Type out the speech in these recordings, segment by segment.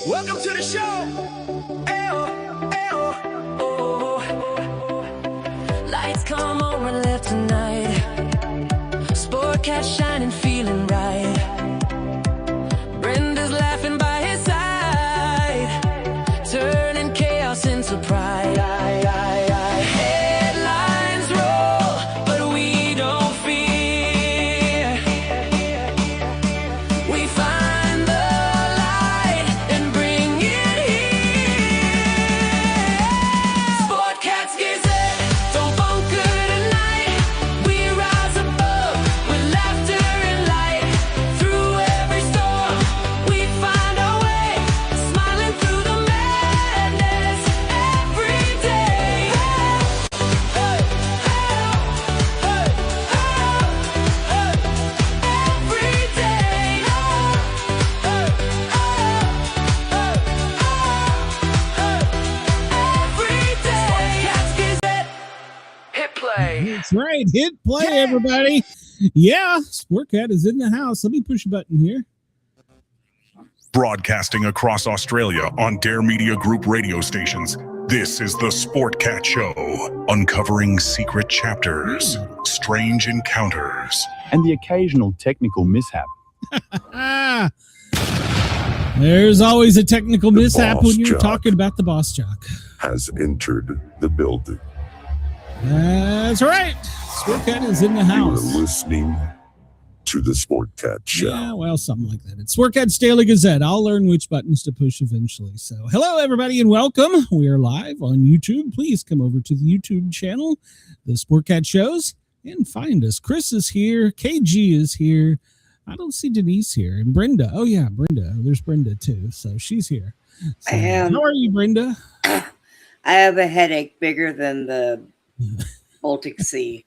Welcome to the show. Lights come on, we're left tonight. Sportcat shining, feeling right. Brenda's laughing by his side, turning chaos into pride. Headlines roll, but we don't fear. We find the light and bring it here. Sportcats, Gazette, don't bunker tonight. We rise above with laughter and light. Through every storm, we find our way, smiling through the madness every day. Hey, hey, hey, hey, every day. Every day. Sportcats, Gazette, hit play. That's right. Hit play, everybody. Yeah, Sportcat is in the house. Let me push a button here. Broadcasting across Australia on Dare Media Group radio stations, this is the Sportcat Show, uncovering secret chapters, strange encounters, and the occasional technical mishap. Ah, there's always a technical mishap boss when you're jock talking about the boss jock. has entered the building. That's right. Sportcat is in the You are house. listening to the Sportcat Show. Yeah, well, something like that. It's Sportcat's Daily Gazette. I'll learn which buttons to push eventually. So, hello, everybody, and welcome. We are live on YouTube. Please come over to the YouTube channel, the Sportcat Shows, and find us. Chris is here. KG is here. I don't see Denise here. And Brenda. Oh, yeah, Brenda. There's Brenda, too. So, she's here. So, I am. how are you, Brenda? I have a headache bigger than the Baltic Sea.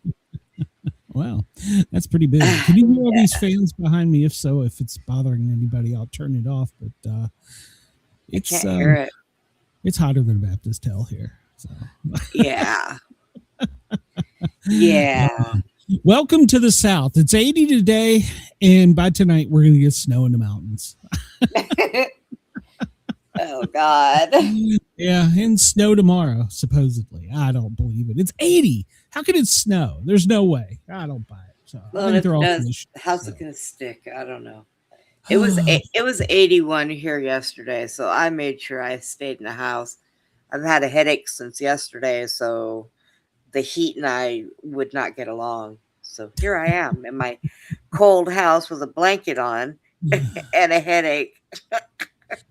Wow, that's pretty big. Can you hear all these fans behind me? If so, if it's bothering anybody, I'll turn it off. But it's I can't hear it. It's hotter than Baptist hell here. So. Yeah. Yeah. Welcome to the South. It's 80 today, and by tonight we're going to get snow in the mountains. Oh, God. Yeah, and snow tomorrow, supposedly. I don't believe it. It's 80. How can it snow? There's no way. I don't buy it. So Well, I think if it they're all does, finished. how's it going to stick? I don't know. It was 81 here yesterday, so I made sure I stayed in the house. I've had a headache since yesterday, so the heat and I would not get along. So here I am in my cold house with a blanket on and a headache.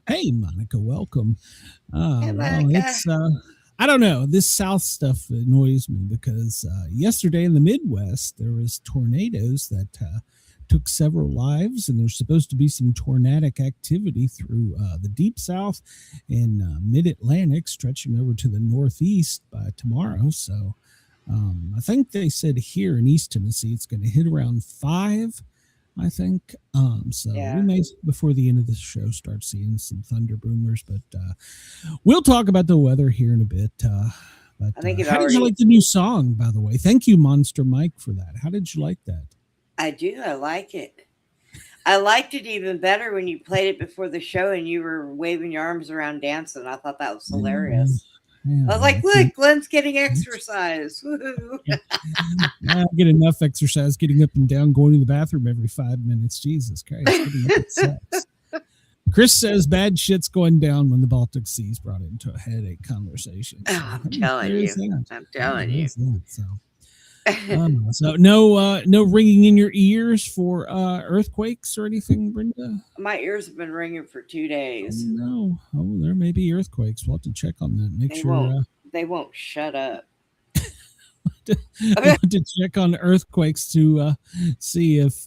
Hey, Monica, welcome. Hey, Well, Monica. it's I don't know. This South stuff annoys me because yesterday in the Midwest there was tornadoes that took several lives, and there's supposed to be some tornadic activity through the Deep South and Mid-Atlantic, stretching over to the Northeast by tomorrow. So I think they said here in East Tennessee it's going to hit around 5. I think so. Yeah. We may, before the end of the show, start seeing some thunder boomers, but we'll talk about the weather here in a bit. But I think it how did you already- like the new song, by the way? Thank you, Monster Mike, for that. How did you like that? I do. I like it. I liked it even better when you played it before the show and you were waving your arms around dancing. I thought that was hilarious. Yeah, I was like, look, Glenn's getting exercise. Woo-hoo. I get enough exercise getting up and down, going to the bathroom every 5 minutes. Jesus Christ. Getting up at 6. Chris says bad shit's going down when the Baltic Sea's brought into a headache conversation. So, I'm telling you. I'm telling you. So no ringing in your ears for earthquakes or anything, Brenda? My ears have been ringing for 2 days. No. Oh, there may be earthquakes. We'll have to check on that. Make They sure. won't. They won't shut up. I want to check on earthquakes to see if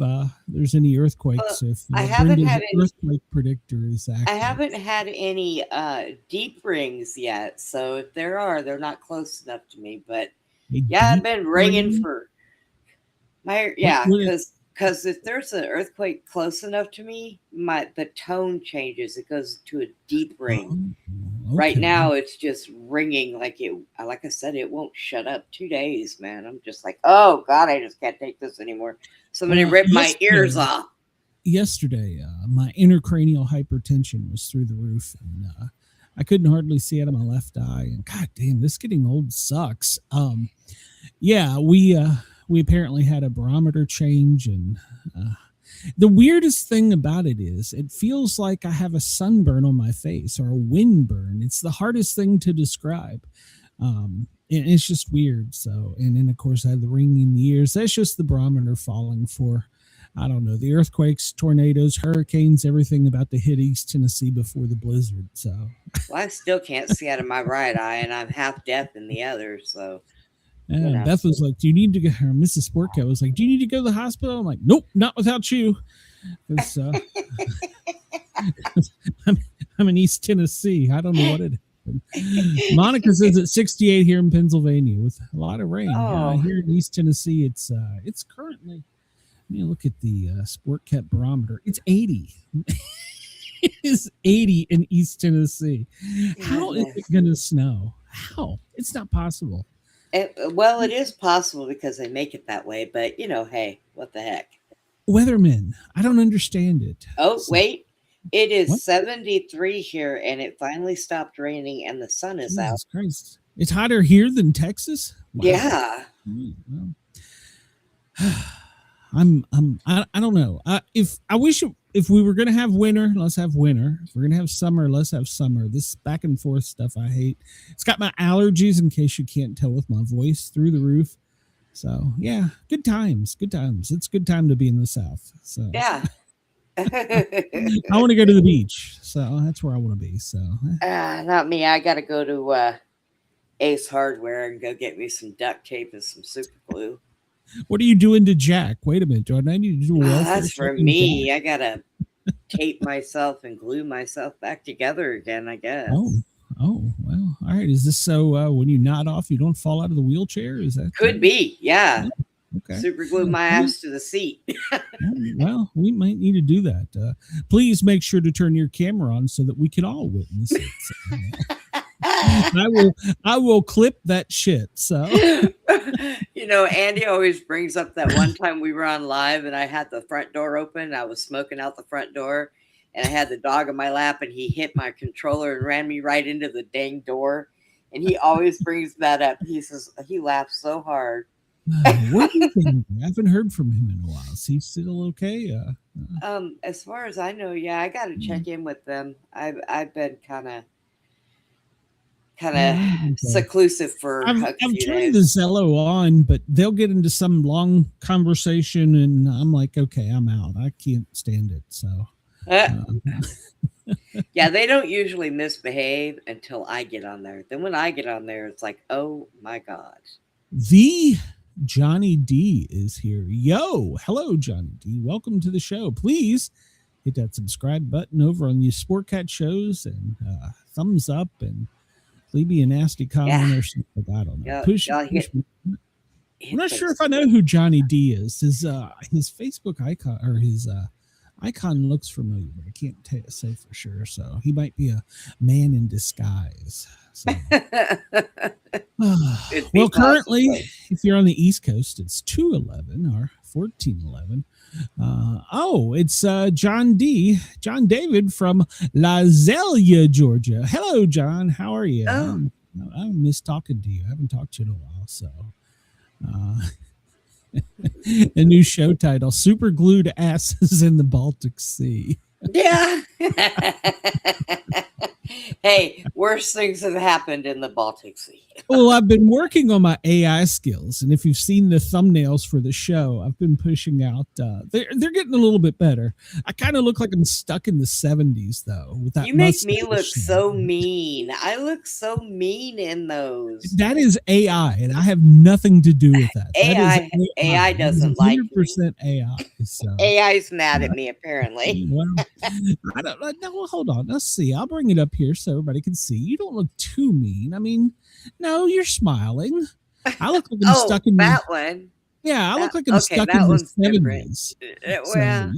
there's any earthquakes. If I haven't Brenda's had any- earthquake predictor is active. I haven't had any deep rings yet. So if there are, they're not close enough to me. But A yeah, I've deep been ringing ring? for my would it- because if there's an earthquake close enough to me, the tone changes. It goes to a deep ring. Oh, Right okay. now, it's just ringing like I said, it won't shut up. 2 days, man. I'm just like, oh God, I just can't take this anymore. Somebody ripped my ears off. yesterday, my intracranial hypertension was through the roof, and I couldn't hardly see out of my left eye. And God damn, this getting old sucks. Yeah, we apparently had a barometer change, and the weirdest thing about it is it feels like I have a sunburn on my face or a wind burn. It's the hardest thing to describe. And it's just weird. So, and then of course I had the ringing in the ears. That's just the barometer falling for, I don't know, the earthquakes, tornadoes, hurricanes, everything about to hit East Tennessee before the blizzard. So, well, I still can't see out of my right eye, and I'm half deaf in the other. So, and Beth was like, "Do you need to go?" Or Mrs. Sportcat was like, "Do you need to go to the hospital?" I'm like, "Nope, not without you." I'm in East Tennessee. I don't know what it is. Monica says it's 68 here in Pennsylvania with a lot of rain. Here in East Tennessee, it's currently. Let me look at the Sportcat barometer. It's 80. It is 80 in East Tennessee. How is it going to snow? How? It's not possible. Well, it is possible because they make it that way. But hey, what the heck? Weathermen, I don't understand it. Oh, wait. It is 73 here, and it finally stopped raining, and the sun is out. Christ. It's hotter here than Texas? Wow. Yeah. Well, I don't know. If we were going to have winter, let's have winter. If we're going to have summer, let's have summer. This back and forth stuff I hate. It's got my allergies, in case you can't tell with my voice, through the roof. So, yeah, good times. It's a good time to be in the South. So yeah. I want to go to the beach, so that's where I want to be. So not me. I got to go to Ace Hardware and go get me some duct tape and some super glue. What are you doing to Jack? Wait a minute. Do I need to do a welfare? That's for me. I got to tape myself and glue myself back together again, I guess. Oh, well, all right. Is this so when you nod off, you don't fall out of the wheelchair? Is that could be? Yeah. Okay. Super glue my ass to the seat. Well, we might need to do that. Please make sure to turn your camera on so that we can all witness it. So, I will clip that shit. So, Andy always brings up that one time we were on live and I had the front door open. I was smoking out the front door and I had the dog in my lap and he hit my controller and ran me right into the dang door. And he always brings that up. He says he laughs so hard. What do you think? I haven't heard from him in a while. Is he still okay? As far as I know, yeah, I got to check in with them. I've been kind of seclusive for a few days. I'm turning the Zello on, but they'll get into some long conversation, and I'm like, okay, I'm out. I can't stand it. So, yeah, they don't usually misbehave until I get on there. Then when I get on there, it's like, oh my God. The Johnny D is here. Yo, hello, Johnny D. Welcome to the show. Please hit that subscribe button over on the Sportcat shows and thumbs up and leave me a nasty comment or something. I don't know. I'm not sure if I know who Johnny D is. His Facebook icon or his icon looks familiar, but I can't say for sure. So he might be a man in disguise. So. Well, currently, if you're on the East Coast, it's 2:11 or 14:11. It's John David from La Zelia, Georgia. Hello, John. How are you? I miss talking to you. I haven't talked to you in a while. So, a new show title: Super Glued Asses in the Baltic Sea. Yeah. Hey, worse things have happened in the Baltic Sea. Well, I've been working on my AI skills, and if you've seen the thumbnails for the show, I've been pushing out. They're getting a little bit better. I kind of look like I'm stuck in the 70s, though. With that, you make me look so mean. I look so mean in those. That is AI, and I have nothing to do with that. AI doesn't like me. 100% AI. So. AI's mad at me, apparently. Well, I don't know. Well, hold on. Let's see. I'll bring it up here so everybody can see. You don't look too mean. I mean, no, you're smiling. I look like I'm stuck in that one. Yeah, I look like I'm stuck in the 70s. Well,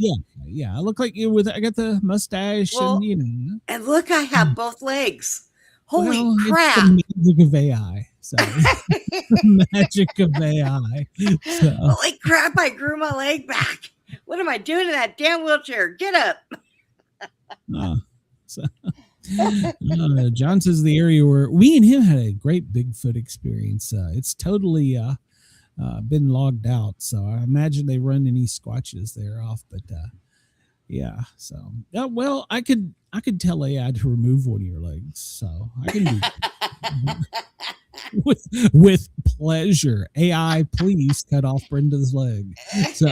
yeah. I look like you I got the mustache and And look, I have both legs. Holy crap! It's the magic of AI. So the magic of AI. So. Holy crap! I grew my leg back. What am I doing in that damn wheelchair? Get up. John says the area where we and him had a great Bigfoot experience. It's totally been logged out, so I imagine they run any squatches there off. But yeah, so well, I could tell AI to remove one of your legs, so I can do with pleasure. AI, please cut off Brenda's leg. So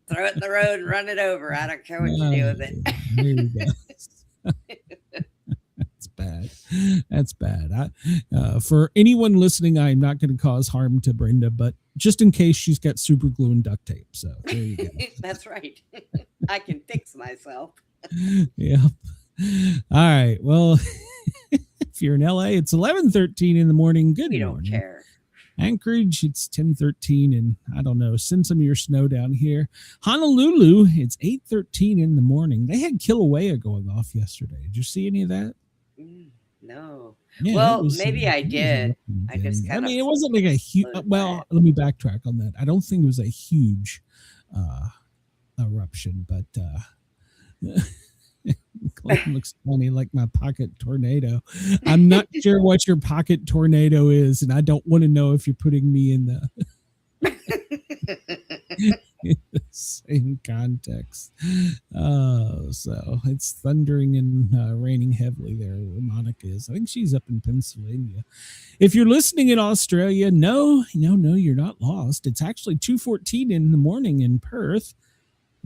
throw it in the road and run it over. I don't care what you do with it. There you go. That's bad. For anyone listening, I'm not going to cause harm to Brenda, but just in case, she's got super glue and duct tape. So there you go. That's right. I can fix myself. Yeah. All right. Well, if you're in LA, it's 11:13 in the morning. Good morning. We don't care. Anchorage, it's 10:13, and I don't know, send some of your snow down here. Honolulu, it's 8:13 in the morning. They had Kilauea going off yesterday. Did you see any of that? No. Yeah, well, maybe I did. I just kind of. It wasn't like a huge. Well, let me backtrack on that. I don't think it was a huge eruption, but looks funny, like my pocket tornado. I'm not sure what your pocket tornado is, and I don't want to know if you're putting me in the in the same context. So it's thundering and raining heavily there where Monica is. I think she's up in Pennsylvania. If you're listening in Australia, no, you're not lost. It's actually 2:14 in the morning in Perth.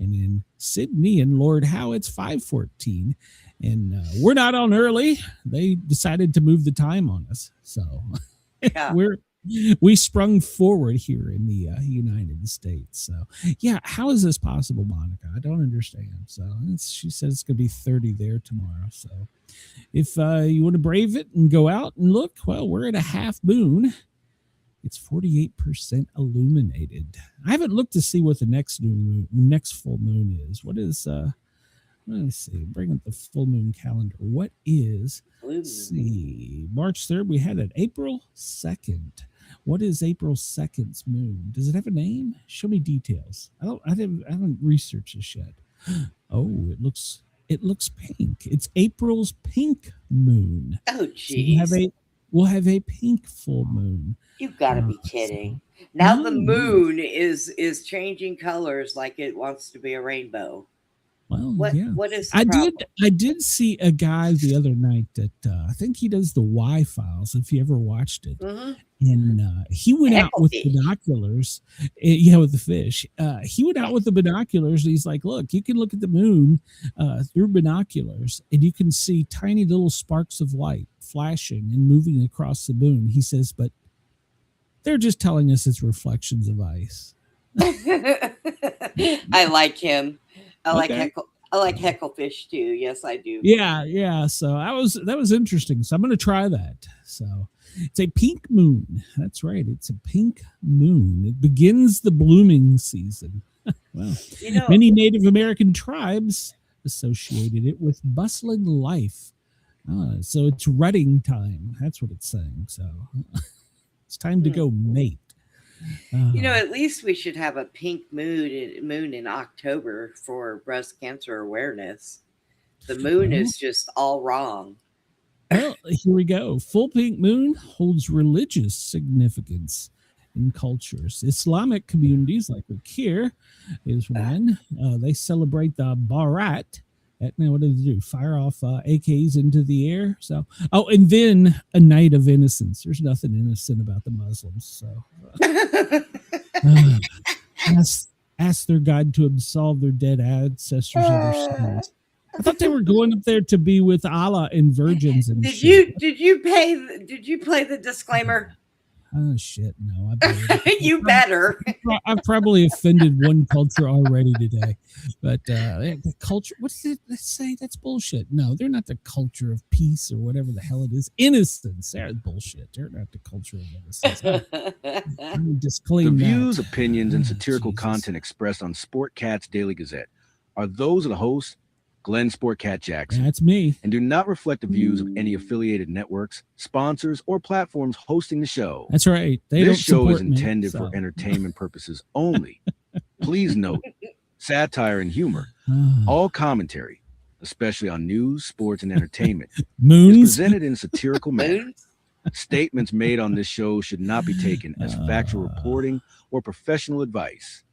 And in Sydney and Lord Howe, it's 5:14. And we're not on early. They decided to move the time on us. So Yeah. we sprung forward here in the United States. So, yeah, how is this possible, Monica? I don't understand. So she says it's going to be 30 there tomorrow. So if you want to brave it and go out and look, well, we're at a half moon. It's 48% illuminated. I haven't looked to see what the next full moon is. What is let me see. Bring up the full moon calendar. What is? Let's see. March 3rd. We had it April 2nd. What is April 2nd's moon? Does it have a name? Show me details. I haven't researched this yet. Oh, it looks pink. It's April's pink moon. Oh, geez. So we'll have a pink full moon. You've got to be kidding. Now the moon is changing colors like it wants to be a rainbow. Well, what is the problem? I did see a guy the other night that I think he does the Y-Files, if you ever watched it. Mm-hmm. And he went out with binoculars. With the fish. He went out with the binoculars. And he's like, look, you can look at the moon through binoculars and you can see tiny little sparks of light flashing and moving across the moon. He says, but they're just telling us it's reflections of ice. I like him. I like hecklefish too. Yes, I do. Yeah. So that was interesting. So I'm going to try that. So it's a pink moon. That's right. It's a pink moon. It begins the blooming season. Well, many Native American tribes associated it with bustling life. So it's rutting time. That's what it's saying. So it's time to go mate. At least we should have a pink moon in October for breast cancer awareness. The moon is just all wrong. Well, here we go. Full pink moon holds religious significance in cultures. Islamic communities like Ukir is one. They celebrate the Barat. Now, what do they do? Fire off AKs into the air. So, and then a night of innocence. There's nothing innocent about the Muslims. So, ask their God to absolve their dead ancestors of their sins. I thought they were going up there to be with Allah and virgins. And Did you play the disclaimer? Oh shit! No, I better. You better. I've probably offended one culture already today, but the culture. What did they say? That's bullshit. No, they're not the culture of peace or whatever the hell it is. Innocence. They're bullshit. They're not the culture of innocence. The views, opinions, and satirical content expressed on Sportcat's Daily Gazette are those of the host, Glenn Sportcat Jackson. That's me. And do not reflect the views of any affiliated networks, sponsors, or platforms hosting the show. That's right. This show is intended for entertainment purposes only Please note, satire and humor, all commentary, especially on news, sports, and entertainment, is presented in a satirical manner. Statements made on this show should not be taken as factual reporting or professional advice.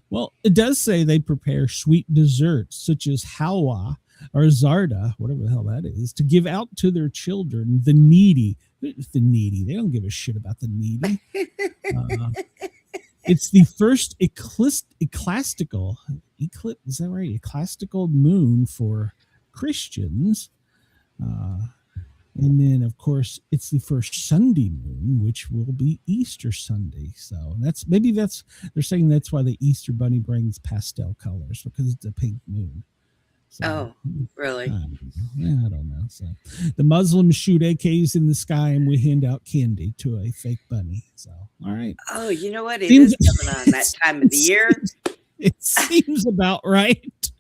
Well, it does say they prepare sweet desserts such as halwa or zarda, whatever the hell that is, to give out to their children, the needy. The needy. They don't give a shit about the needy. It's the first ecclesiastical moon for Christians. And then, of course, it's the first Sunday moon, which will be Easter Sunday. So they're saying that's why the Easter bunny brings pastel colors, because it's a pink moon. So, really? I don't know. So the Muslims shoot AKs in the sky, and we hand out candy to a fake bunny. So, all right. Oh, you know what? It is coming on that time of the year. It seems about right.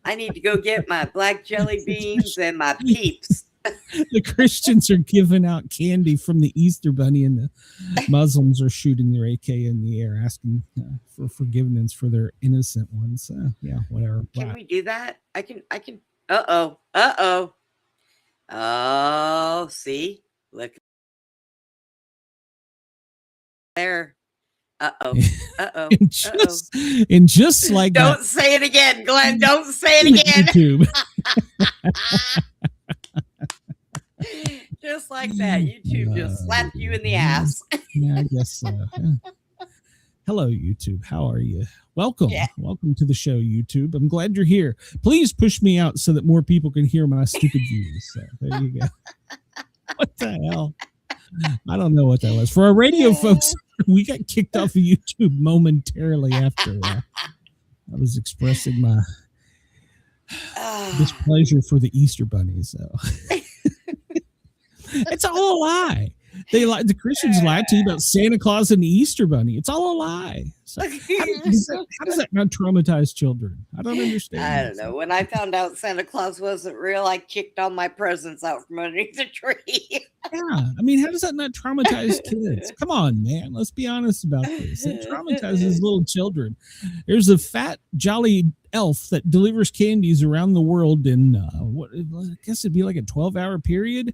I need to go get my black jelly beans and my Peeps. The Christians are giving out candy from the Easter bunny, and the Muslims are shooting their AK in the air, asking for forgiveness for their innocent ones. Yeah, whatever. Can we do that? I can. Oh, see, look there. And just like don't say it again, Glenn. Don't say it again. YouTube. Just like that, YouTube just slapped you in the ass. Yeah, I guess so. Yeah. Hello, YouTube. How are you? Welcome. Yeah. Welcome to the show, YouTube. I'm glad you're here. Please push me out so that more people can hear my stupid views. So there you go. What the hell? I don't know what that was. For our radio folks, we got kicked off of YouTube momentarily after I was expressing my displeasure for the Easter bunny. So it's all a lie. The Christians lie to you about Santa Claus and the Easter bunny. It's all a lie. So how does that not traumatize children? I don't understand. I don't know. When I found out Santa Claus wasn't real, I kicked all my presents out from underneath the tree. Yeah, I mean, how does that not traumatize kids? Come on, man. Let's be honest about this. It traumatizes little children. There's a fat, jolly elf that delivers candies around the world in what I guess it'd be like a 12-hour period.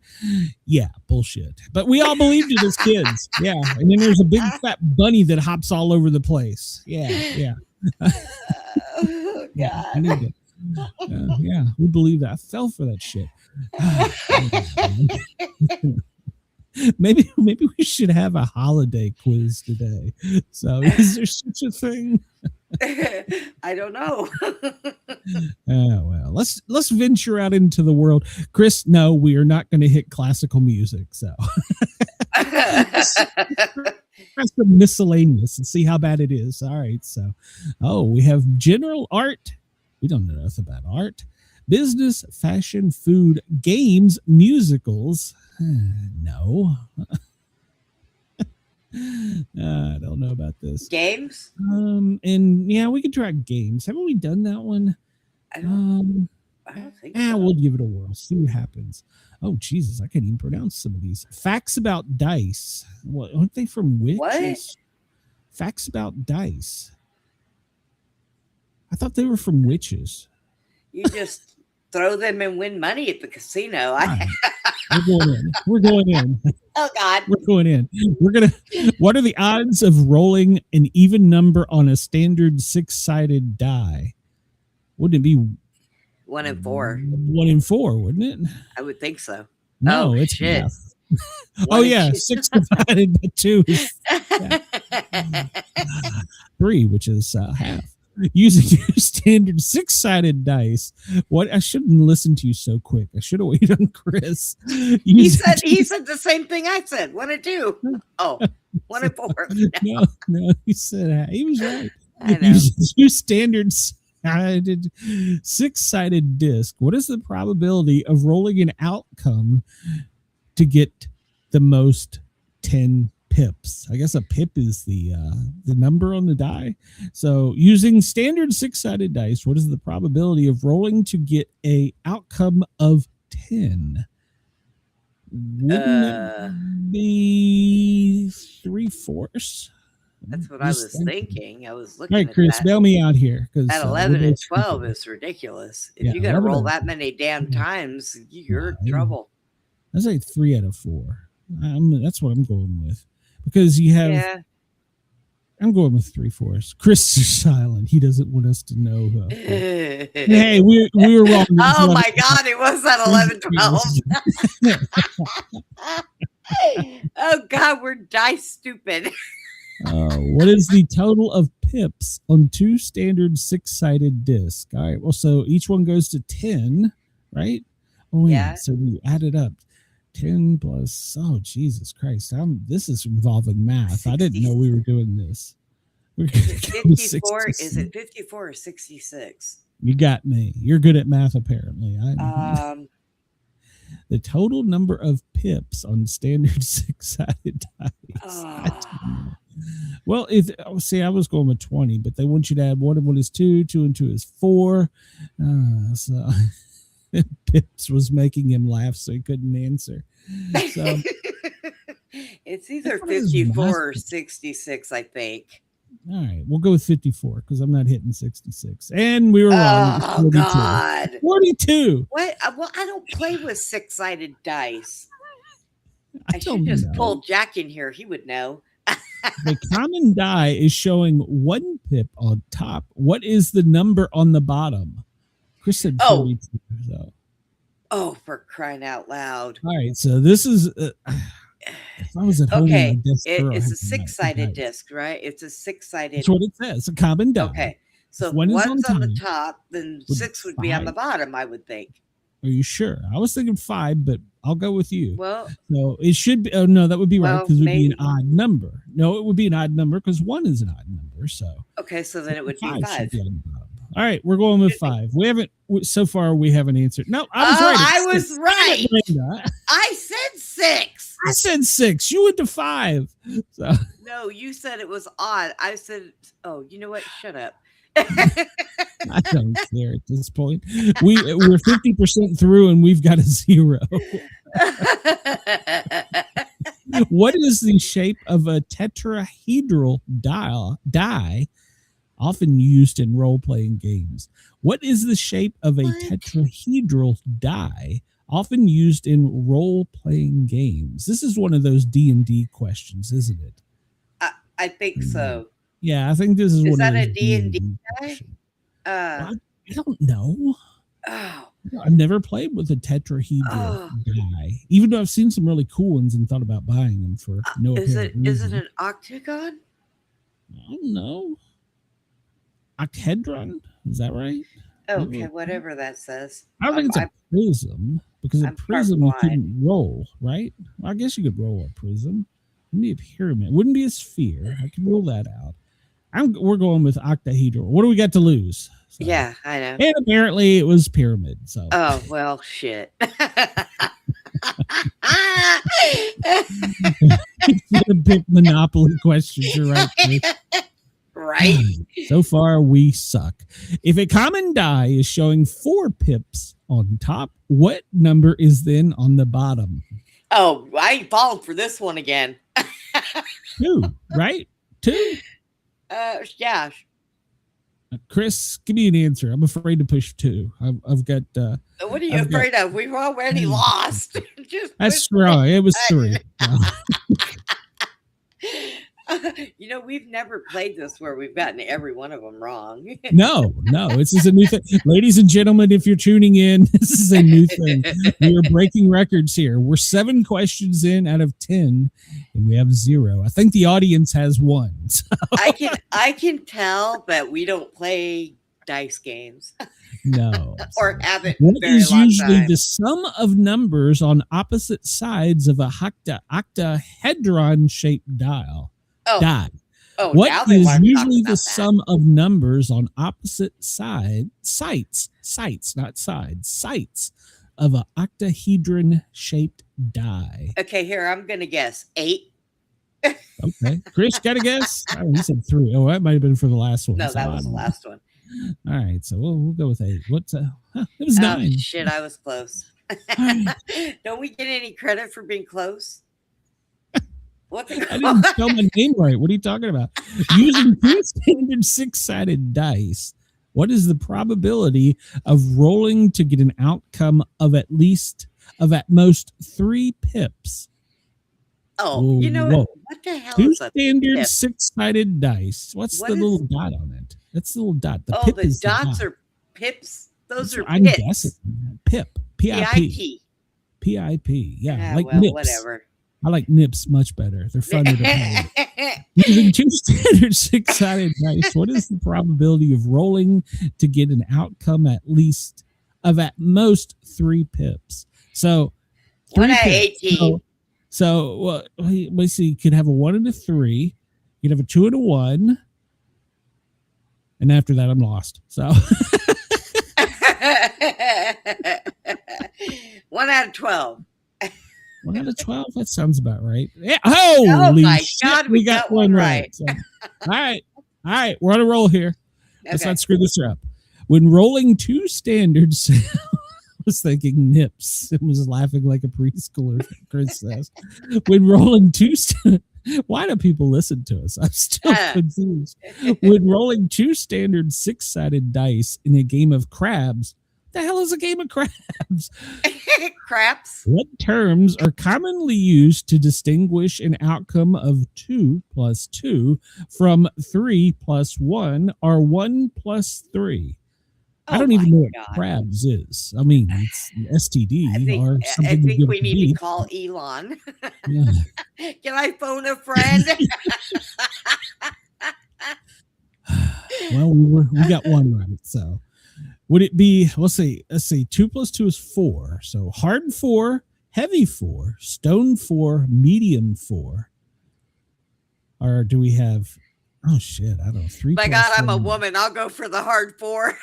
Yeah, bullshit. But we all believed it as kids. Yeah, and then there's a big fat bunny that hops all over the place. Yeah. Oh, yeah, I need to. Yeah, we believe that. I fell for that shit. Maybe we should have a holiday quiz today. So is there such a thing? I don't know. Oh well, let's venture out into the world. Chris, no, we are not going to hit classical music. So that's the miscellaneous and see how bad it is. All right, so we have general art. We don't know enough about art. Business, fashion, food, games, musicals. No. I don't know about this. Games? And yeah, we could try games. Haven't we done that one? I don't think so. We'll give it a whirl. See what happens. Oh, Jesus, I can't even pronounce some of these. Facts about dice. What, aren't they from witches? What? Facts about dice. I thought they were from witches. You just throw them and win money at the casino. We're going in. Oh God. We're going in. What are the odds of rolling an even number on a standard 6-sided die? Wouldn't it be 1 in 4? 1 in 4, wouldn't it? I would think so. No, it's shit. half. Oh yeah, 6 divided by 2 is 3, which is half. Using your standard 6-sided dice. What? I shouldn't listen to you so quick. I should have waited on Chris. He said the same thing I said. 1 and 2. Oh, 1 and 4. No, he said he was right. I know. Your standard 6-sided disc. What is the probability of rolling an outcome to get the most 10 pips? I guess a pip is the number on the die. So using standard 6-sided dice, what is the probability of rolling to get a outcome of 10? Wouldn't it be 3/4? That's what I was thinking. I was looking All right, at Chris, that. bail me out here. At 11 and 12 is ridiculous. If you got to roll that many damn times, you're in trouble. I say 3 out of 4. That's what I'm going with. Because you have... Yeah. I'm going with 3/4. Chris is silent. He doesn't want us to know. Hey, we were wrong. Oh my God, it was at 11-12. Oh God, we're dice stupid. What is the total of pips on 2 standard 6-sided discs? All right. Well, so each one goes to 10, right? Oh yeah. So we add it up. 10 plus, oh Jesus Christ! This is involving math. 60. I didn't know we were doing this. 54? Is it 54 or 66? You got me. You're good at math, apparently. The total number of pips on standard 6-sided dice. Well, I was going with 20, but they want you to add 1 and 1 is 2, 2 and 2 is 4. So. Pips was making him laugh, so he couldn't answer. So it's either 54 or 66, I think. All right, we'll go with 54 because I'm not hitting 66, and we were wrong. Oh God, 42. What? Well, I don't play with 6-sided dice. I should just pull Jack in here; he would know. The common die is showing 1 pip on top. What is the number on the bottom? Chris said 42. So. Oh, for crying out loud. All right, so this is... if I was at home... Okay, it's a 6-sided disc, right? It's a 6-sided... That's what it says, a common die. Okay, so if one's on the top, then 6 would be on the bottom, I would think. Are you sure? I was thinking 5, but I'll go with you. Well... No, it should be... Oh, no, that would be right, because it would be an odd number. No, it would be an odd number, because 1 is an odd number, so... Okay, so then it would be 5. All right, we're going with 5. We haven't so far. We haven't answered. No, I was right. I was right. I said 6. I said 6. You went to 5. So. No, you said it was odd. I said, "Oh, you know what? Shut up." I don't care at this point. We're 50% through, and we've got a 0. What is the shape of a tetrahedral die? Often used in role-playing games. What is the shape of a tetrahedral die often used in role-playing games? This is one of those D&D questions, isn't it? I think so. Yeah, I think this is one that of a D&D die? I don't know. Oh. I've never played with a tetrahedral die, even though I've seen some really cool ones and thought about buying them for no apparent reason. Is it an octagon? I don't know. Octahedron? Is that right? Okay, whatever that says. I don't think it's a prism, because a prism you couldn't roll, right? Well, I guess you could roll a prism. It wouldn't be a pyramid. It wouldn't be a sphere. I can rule that out. We're going with octahedral. What do we got to lose? So, yeah, I know. And apparently it was pyramid. So. Oh, well, shit. Big Monopoly questions. You're right, Chris. Right. So far, we suck. If a common die is showing 4 pips on top, what number is then on the bottom? Oh, I ain't falling for this one again. 2, right? 2? Yeah. Chris, give me an answer. I'm afraid to push 2. I've got... what are you afraid of? We've already lost. That's right. It was 3. You know, we've never played this where we've gotten every one of them wrong. No, this is a new thing. Ladies and gentlemen, if you're tuning in, this is a new thing. We are breaking records here. We're 7 questions in out of 10, and we have 0. I think the audience has 1. So. I can tell that we don't play dice games. No. Or haven't. What is usually the sum of numbers on opposite sides of a octahedron-shaped die? What is usually the sum of numbers on opposite sites of an octahedron-shaped die? Okay, here, I'm going to guess 8. Okay. Chris, got a guess? Oh, you said 3. Oh, that might have been for the last one. No, that was the last one. All right, so we'll go with 8. What's it was 9. Shit, I was close. Don't we get any credit for being close? What's I it didn't called? spell my name right. What are you talking about? Using two standard 6-sided dice, what is the probability of rolling to get an outcome of at most 3 pips? Oh, you know Whoa. what the hell Two is a standard pip? 6-sided dice. What's What the is- little dot on it? That's the little dot. The Oh, pip the is dots the dot. are pips. Those That's are what I'm pits. guessing. Pip. P-I-P. P-I-P. P-I-P. Yeah, Yeah, like well, nips. whatever. I like nips much better. They're funner to play. Using two standard 6-sided dice, what is the probability of rolling to get an outcome at most 3 pips? So 1 3 out of pips. 18. So let's see. You could have a 1 and a 3. You could have a 2 and a 1. And after that, I'm lost. So 1 out of 12. 1 out of 12. That sounds about right. Yeah. Holy my shit, God, we got one right. So, all right. We're on a roll here. Let's Okay. not screw this up. When rolling two standards, I was thinking nips. It was laughing like a preschooler. Chris says, when rolling why do people listen to us? I'm still confused. When rolling two standard 6-sided dice in a game of crabs, the hell is a game of crabs? Craps. What terms are commonly used to distinguish an outcome of 2 plus 2 from 3 plus 1 or 1 plus 3? I don't even know what crabs is. I mean, it's an STD or something. I think we to need eat. to call Elon. Yeah. Can I phone a friend? Well, we got one right. So would it be, let's see, 2 plus 2 is 4. So hard 4, heavy 4, stone 4, medium 4. Or do we have, oh shit, I don't know. 3 My plus God, I'm a 1. woman. I'll go for the hard 4.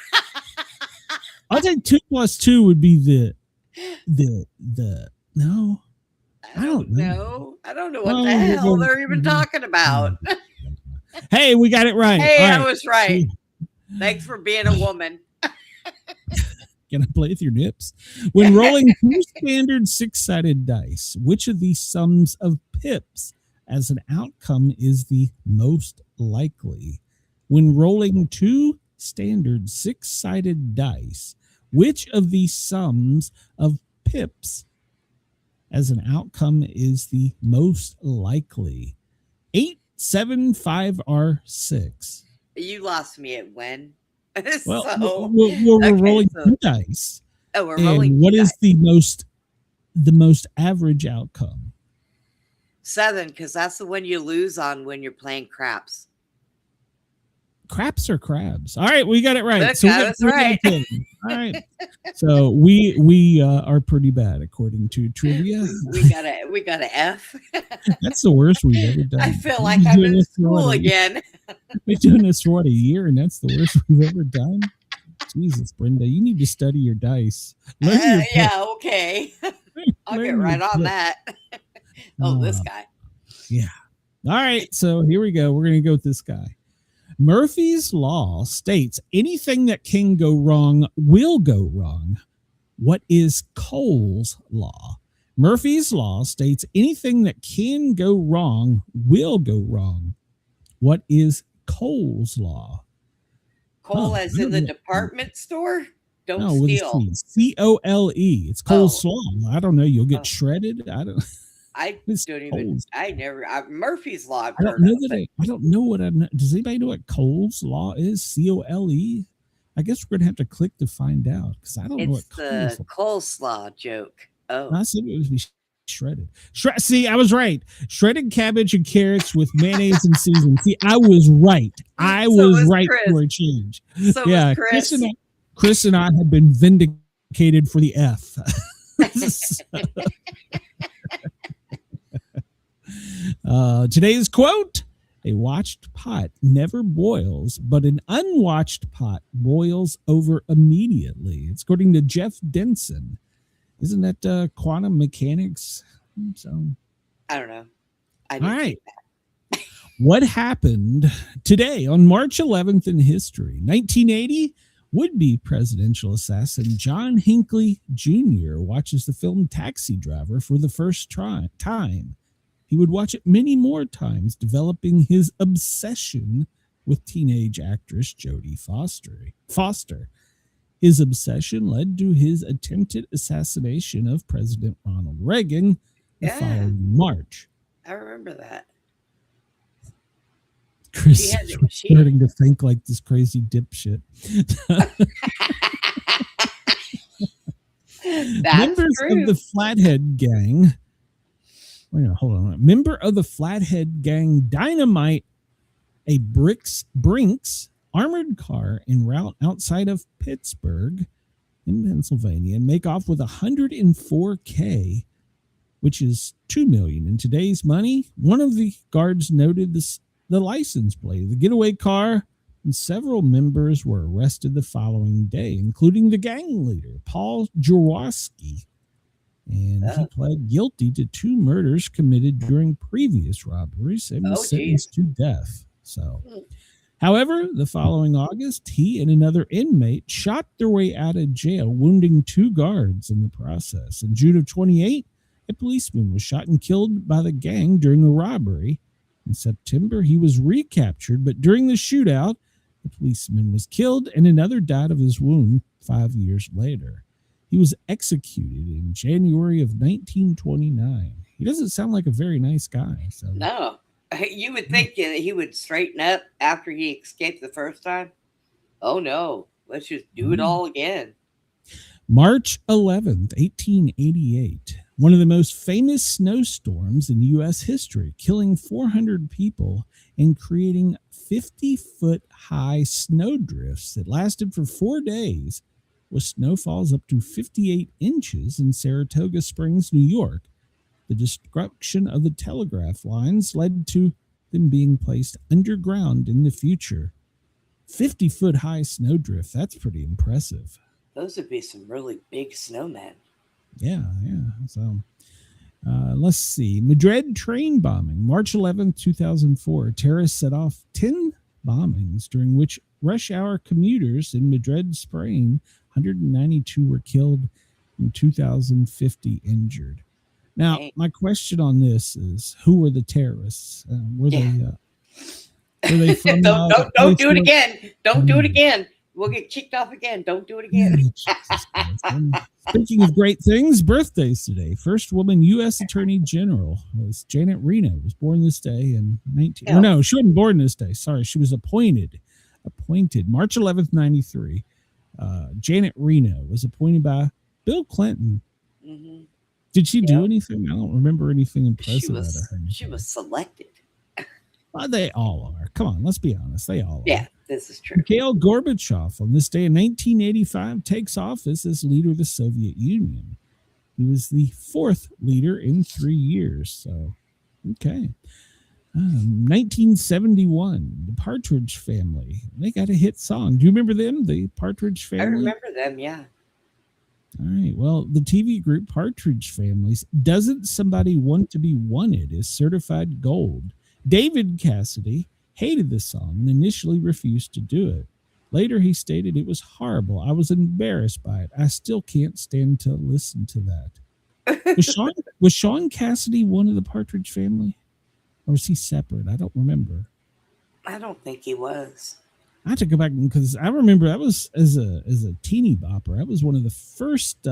I think 2 plus 2 would be the no. I don't know. I don't know what Well, the hell they're even talking about. Hey, we got it right. Hey, All I right. was right. Thanks for being a woman. Can I play with your nips? When rolling two standard 6-sided dice, which of these sums of pips as an outcome is the most likely? When rolling two standard 6-sided dice, which of these sums of pips as an outcome is the most likely? 8, 7, 5, or 6? You lost me at when? Well, So, we're rolling two dice. Oh, we're And rolling. what two is dice. the most average outcome? 7, because that's the one you lose on when you're playing craps. Craps or crabs? All right, we got it right. Look, So we I got was 3 out of 10. All right. So we are pretty bad according to trivia. We got an F. That's the worst we've ever done. I feel We've like been I'm doing in this for school what, again. We're doing this for what, a year, and that's the worst we've ever done. Jesus, Brenda, you need to study your dice. Learn your Yeah, okay. I'll Learn get your right on pick. that. Oh, this guy. Yeah. All right. So here we go. We're going to go with this guy. Murphy's Law states anything that can go wrong will go wrong. What is Cole's Law? Murphy's Law states anything that can go wrong will go wrong. What is Cole's Law? Cole, I as don't in the know. department store? Don't No, with a steal. C. Cole. It's Cole's Oh. Law. I don't know. You'll get Oh. shredded. I don't. I It's don't even. Cole's. Murphy's Law. I've I don't heard know of, that. but I don't know what I know. Does anybody know what Cole's Law is? Cole. I guess we're gonna have to click to find out because I don't know what it's Cole's the Law. coleslaw joke. Oh, I said it would be shredded. See, I was right. Shredded cabbage and carrots with mayonnaise and seasoning. See, I was right. I So was was right Chris. for a change. so Yeah, was Chris. Chris and I have been vindicated for the F. Today's quote: a watched pot never boils, but an unwatched pot boils over immediately. It's according to Jeff Denson. Isn't that quantum mechanics? So, I don't know. I all didn't right. see that. What happened today on March 11th in history? 1980, would-be presidential assassin John Hinckley Jr. watches the film Taxi Driver for the first time. He would watch it many more times, developing his obsession with teenage actress Jodie Foster. His obsession led to his attempted assassination of President Ronald Reagan the following March. I remember that. Chris is starting to think like this crazy dipshit. Members of the Flathead Gang. Wait, hold on. Member of the Flathead Gang dynamite a Brinks armored car en route outside of Pittsburgh in Pennsylvania and make off with $104K, which is $2 million in today's money. One of the guards noted the license plate of the getaway car, and several members were arrested the following day, including the gang leader, Paul Jaworski. And he pled guilty to 2 murders committed during previous robberies and was sentenced to death. So, however, the following August, he and another inmate shot their way out of jail, wounding 2 guards in the process. In June of 28, a policeman was shot and killed by the gang during a robbery. In September, he was recaptured, but during the shootout, the policeman was killed and another died of his wound 5 years later. He was executed in January of 1929. He doesn't sound like a very nice guy. So. No. You would think that he would straighten up after he escaped the first time. Oh, no. Let's just do it all again. March 11th, 1888. One of the most famous snowstorms in U.S. history, killing 400 people and creating 50-foot high snowdrifts that lasted for 4 days, with snowfalls up to 58 inches in Saratoga Springs, New York. The destruction of the telegraph lines led to them being placed underground in the future. 50-foot high snowdrift, that's pretty impressive. Those would be some really big snowmen. Yeah. So, let's see. Madrid train bombing, March 11th, 2004. Terrorists set off 10 bombings, during which rush hour commuters in Madrid, Spain, 192 were killed and 2,050 injured. Now, my question on this is, who were the terrorists? Were they from... Don't do it again. Don't do it again. We'll get kicked off again. Don't do it again. Speaking of great things, birthdays today. First woman U.S. Attorney General was Janet Reno. Was born this day in 19... Or no, she wasn't born this day. Sorry, she was appointed March 11th, 93. Janet Reno was appointed by Bill Clinton. Mm-hmm. Did she do anything? I don't remember anything impressive out of her. She was selected. Well, they all are. Come on, let's be honest. They all are. Yeah, this is true. Mikhail Gorbachev, on this day in 1985, takes office as leader of the Soviet Union. He was the 4th leader in 3 years. So, okay. 1971, the Partridge Family. They got a hit song. Do you remember them, the Partridge Family? I remember them, yeah. All right. Well, the TV group Partridge Families, Doesn't Somebody Want to Be Wanted is certified gold. David Cassidy hated the song and initially refused to do it. Later, he stated it was horrible. I was embarrassed by it. I still can't stand to listen to that. Was Sean Cassidy one of the Partridge Family? Or was he separate? I don't remember. I don't think he was. I have to go back because I remember that was as a teeny bopper. That was one of the first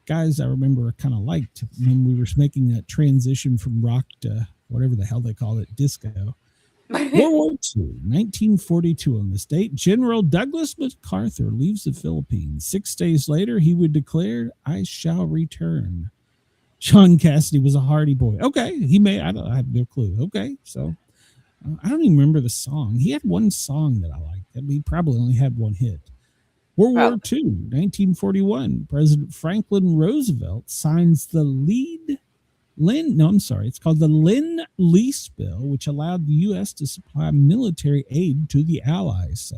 guys I remember kind of liked when we were making that transition from rock to whatever the hell they call it, disco. World War II, 1942 on this date, General Douglas MacArthur leaves the Philippines. 6 days later, he would declare, I shall return. Sean Cassidy was a hardy boy. Okay, he may, I have no clue. Okay, so I don't even remember the song. He had one song that I liked. He probably only had one hit. World War II, 1941. President Franklin Roosevelt signs the it's called the Lend-Lease Bill, which allowed the U.S. to supply military aid to the Allies.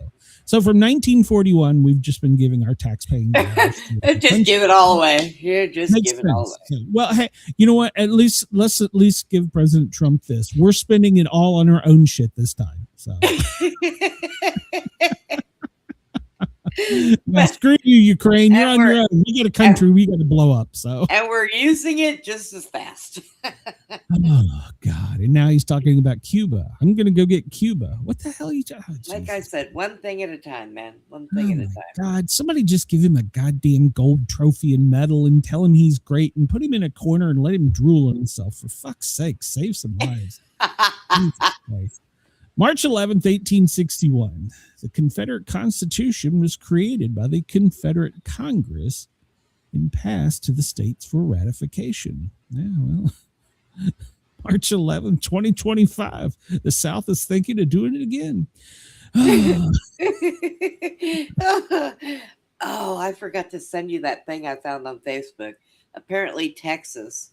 So from 1941, we've just been giving our tax-paying dollars. Just give it all away. Here, just Makes give it all sense. away. Well, hey, you know what? Let's at least give President Trump this. We're spending it all on our own shit this time. So. Well, screw you, Ukraine. You're on your own. We get a country we got to blow up. So, and we're using it just as fast. Oh God! And now he's talking about Cuba. I'm gonna go get Cuba. What the hell are you talking? Like I said, one thing at a time, man. One thing at a time. God, somebody just give him a goddamn gold trophy and medal and tell him he's great and put him in a corner and let him drool on himself. For fuck's sake, save some lives. March 11th, 1861. The Confederate Constitution was created by the Confederate Congress and passed to the states for ratification. Yeah, well, March 11th, 2025. The South is thinking of doing it again. Oh, I forgot to send you that thing I found on Facebook. Apparently, Texas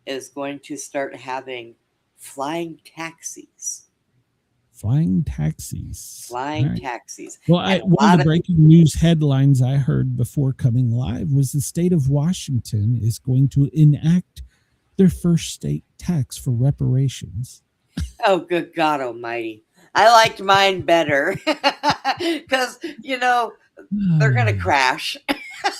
is going to start having flying taxis. Flying taxis. Flying taxis. Well, one of the breaking news headlines I heard before coming live was the state of Washington is going to enact their first state tax for reparations. Oh, good God almighty. I liked mine better because, they're going to crash.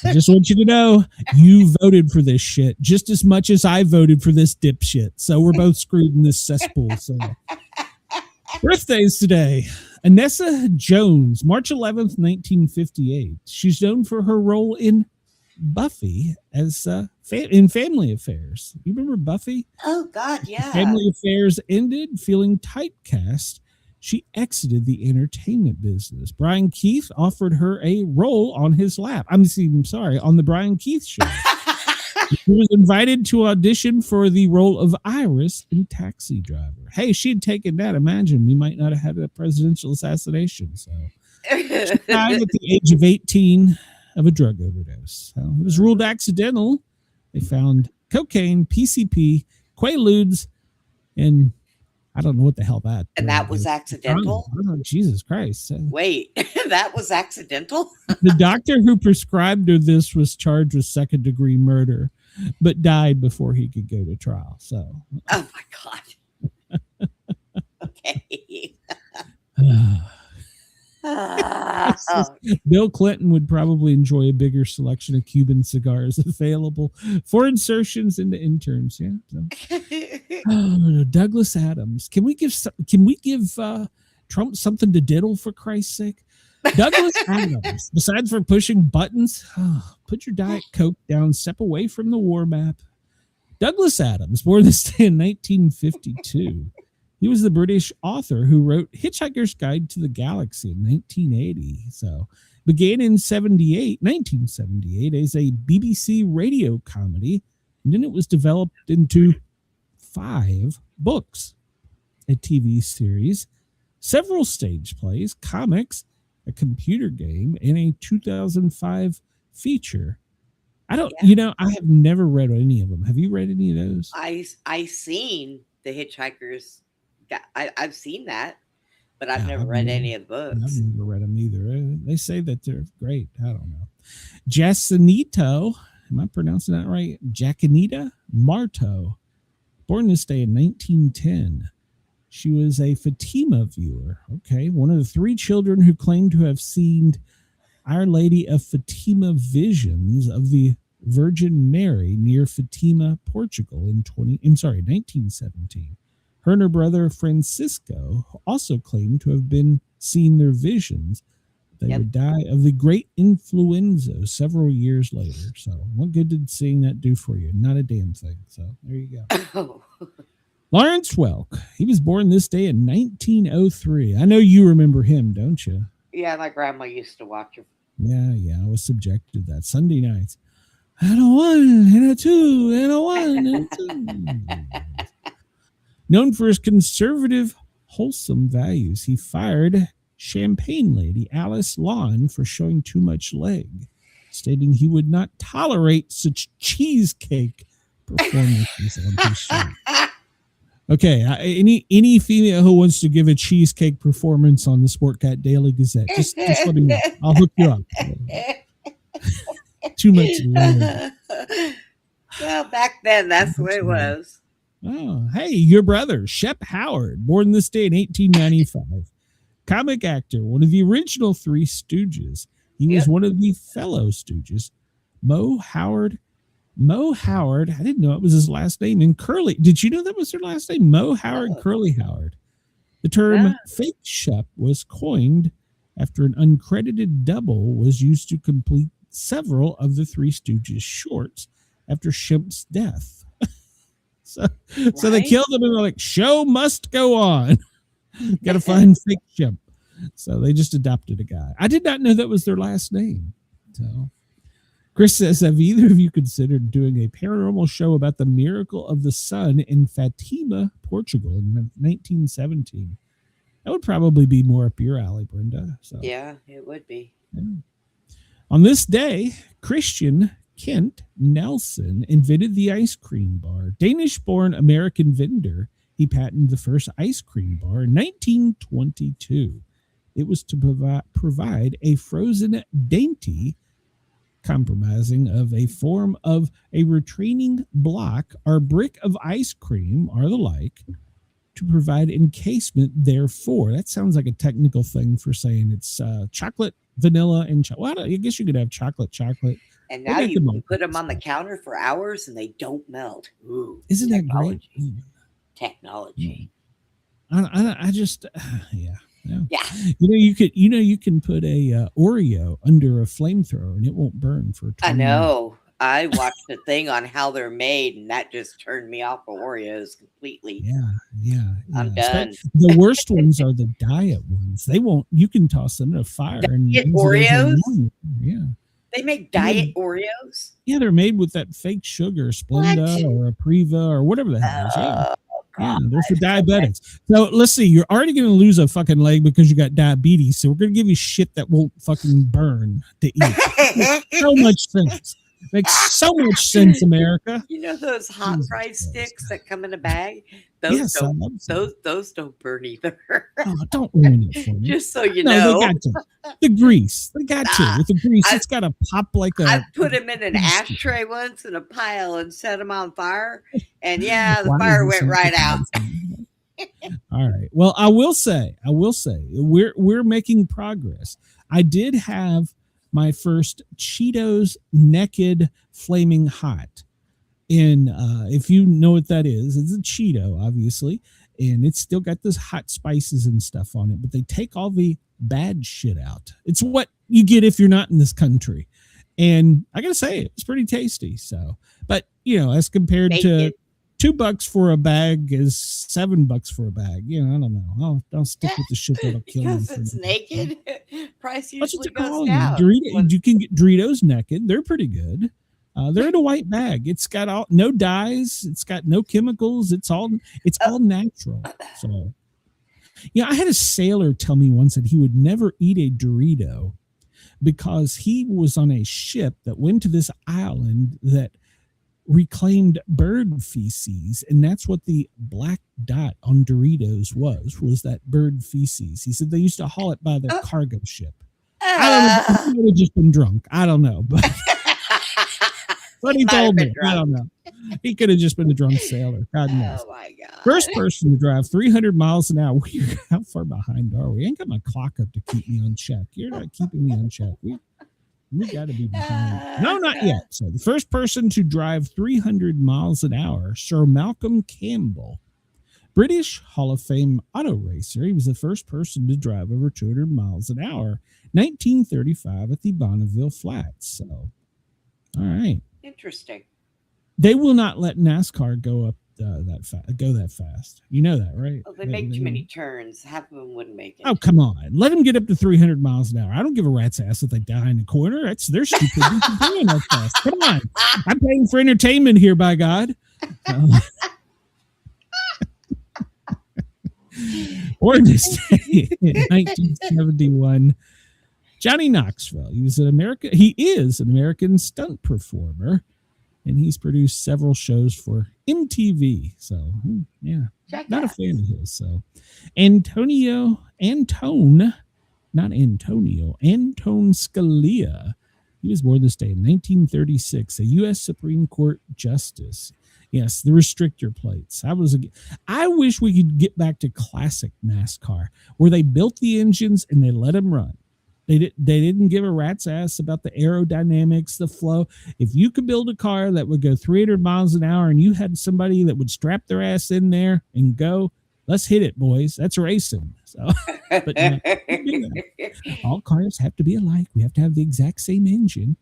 I just want you to know you voted for this shit just as much as I voted for this dipshit. So we're both screwed in this cesspool. So birthdays today. Anessa Jones, March 11th, 1958. She's known for her role in Buffy as in Family Affairs. You remember Buffy? Oh, God, yeah. Family Affairs ended, feeling typecast. She exited the entertainment business. Brian Keith offered her a role on his lap. on the Brian Keith show. She was invited to audition for the role of Iris in Taxi Driver. Hey, she had taken that. Imagine we might not have had a presidential assassination. So she died at the age of 18 of a drug overdose. So it was ruled accidental. They found cocaine, PCP, Quaaludes, and I don't know what the hell that. And that was accidental? Oh, Jesus Christ. Wait, that was accidental? The doctor who prescribed her this was charged with second-degree murder, but died before he could go to trial. So. Oh, my God. Okay. Bill Clinton would probably enjoy a bigger selection of Cuban cigars available for insertions into interns. Yeah. So. Douglas Adams. Can we give Trump something to diddle, for Christ's sake? Douglas Adams. Besides for pushing buttons, put your Diet Coke down. Step away from the war map. Douglas Adams, born this day in 1952. He was the British author who wrote Hitchhiker's Guide to the Galaxy in 1980. So began in 1978 as a BBC radio comedy. And then it was developed into 5 books, a TV series, several stage plays, comics, a computer game, and a 2005 feature. I have never read any of them. Have you read any of those? I seen the Hitchhiker's. I've seen that, but I've never read any of the books. I've never read them either. They say that they're great. I don't know. Jacinito, am I pronouncing that right? Jacinita Marto, born this day in 1910. She was a Fatima viewer. Okay, one of the 3 children who claimed to have seen Our Lady of Fatima visions of the Virgin Mary near Fatima, Portugal in 1917. Her and her brother Francisco also claimed to have been seen their visions. They would die of the great influenza several years later. So what good did seeing that do for you? Not a damn thing. So there you go. Lawrence Welk. He was born this day in 1903. I know you remember him, don't you? Yeah, my grandma used to watch him. Yeah, I was subjected to that Sunday nights. And a 1 and a 2 and a 1 and a 2. Known for his conservative, wholesome values, he fired Champagne Lady Alice Lawn for showing too much leg, stating he would not tolerate such cheesecake performances on his show. Okay, any female who wants to give a cheesecake performance on the Sportcat Daily Gazette, just let me know. I'll hook you up. Too much leg. Well, back then, that's the way it was. Oh, hey, your brother, Shep Howard, born this day in 1895. Comic actor, one of the original 3 Stooges. He was one of the fellow Stooges. Moe Howard Mo Howard, I didn't know it was his last name, and Curly. Did you know that was their last name? Mo Howard, Curly Howard. The term fake shep was coined after an uncredited double was used to complete several of the Three Stooges shorts after Shemp's death. So they killed him and they're like, show must go on. Got to find fake Shep. So they just adopted a guy. I did not know that was their last name. So Chris says, have either of you considered doing a paranormal show about the miracle of the sun in Fatima, Portugal in 1917? That would probably be more up your alley, Brenda. So yeah, it would be. Yeah. On this day, Christian Kent Nelson invented the ice cream bar. Danish-born American vendor, he patented the first ice cream bar in 1922. It was to provide a frozen dainty compromising of a form of a retaining block or brick of ice cream or the like to provide encasement therefore. That sounds like a technical thing for saying it's chocolate, vanilla, and well, I guess you could have chocolate. And now you can put them on the counter for hours and they don't melt. Ooh, isn't that great? Technology. I just yeah. You can put a Oreo under a flamethrower and it won't burn for 20 I know. minutes. I watched a thing on how they're made, and that just turned me off of Oreos completely. Yeah. I'm done. The worst ones are the diet ones. They won't. You can toss them in a fire and diet Oreos. Yeah. They make diet Oreos. Yeah, they're made with that fake sugar, Splenda or Apriva or whatever the hell. Yeah, they're for diabetics. So let's see. You're already going to lose a fucking leg because you got diabetes. So we're going to give you shit that won't fucking burn to eat. Makes so much sense. Makes so much sense, America. You know those hot fry sticks that come in a bag? Those don't burn either. Oh, don't ruin it for me. Just so you know. They got to. The grease. They got to. With the grease, it's got to pop like a... I put them in an ashtray once in a pile and set them on fire. And the fire went right out. All right. Well, I will say, we're making progress. I did have my first Cheetos Naked Flaming Hot. And if you know what that is, it's a Cheeto, obviously, and it's still got those hot spices and stuff on it, but they take all the bad shit out. It's what you get if you're not in this country. And I gotta say, it's pretty tasty. So, but as compared to $2 for a bag is $7 for a bag. I don't know. I'll stick with the shit that'll kill you. Because it's naked. Price usually goes down. You can get Doritos Naked. They're pretty good. They're in a white bag. It's got no dyes. It's got no chemicals. It's all natural. So, I had a sailor tell me once that he would never eat a Dorito because he was on a ship that went to this island that reclaimed bird feces, and that's what the black dot on Doritos was that bird feces. He said they used to haul it by the cargo ship. I don't know. He would have just been drunk. I don't know, but he told me. I don't know. He could have just been a drunk sailor. God knows. Oh my God. First person to drive 300 miles an hour. How far behind are we? I ain't got my clock up to keep me on check. You're not keeping me on check. We got to be behind. No, not yet. So the first person to drive 300 miles an hour, Sir Malcolm Campbell, British Hall of Fame auto racer. He was the first person to drive over 200 miles an hour, 1935 at the Bonneville Flats. So, all right. Interesting. They will not let NASCAR go up that fast. You know that, right? Well, they make too many turns. Half of them wouldn't make it. Oh, come on. Let them get up to 300 miles an hour. I don't give a rat's ass if they die in the corner. That's their stupidity for doing that fast. Come on. I'm paying for entertainment here, by God. Or this day in 1971, Johnny Knoxville. He is an American stunt performer. And he's produced several shows for MTV. So, not a fan of his. So, Antone Scalia. He was born this day in 1936, a U.S. Supreme Court justice. Yes, the restrictor plates. I wish we could get back to classic NASCAR, where they built the engines and they let them run. They didn't give a rat's ass about the aerodynamics, the flow. If you could build a car that would go 300 miles an hour and you had somebody that would strap their ass in there and go, let's hit it, boys. That's racing. So, but all cars have to be alike. We have to have the exact same engine.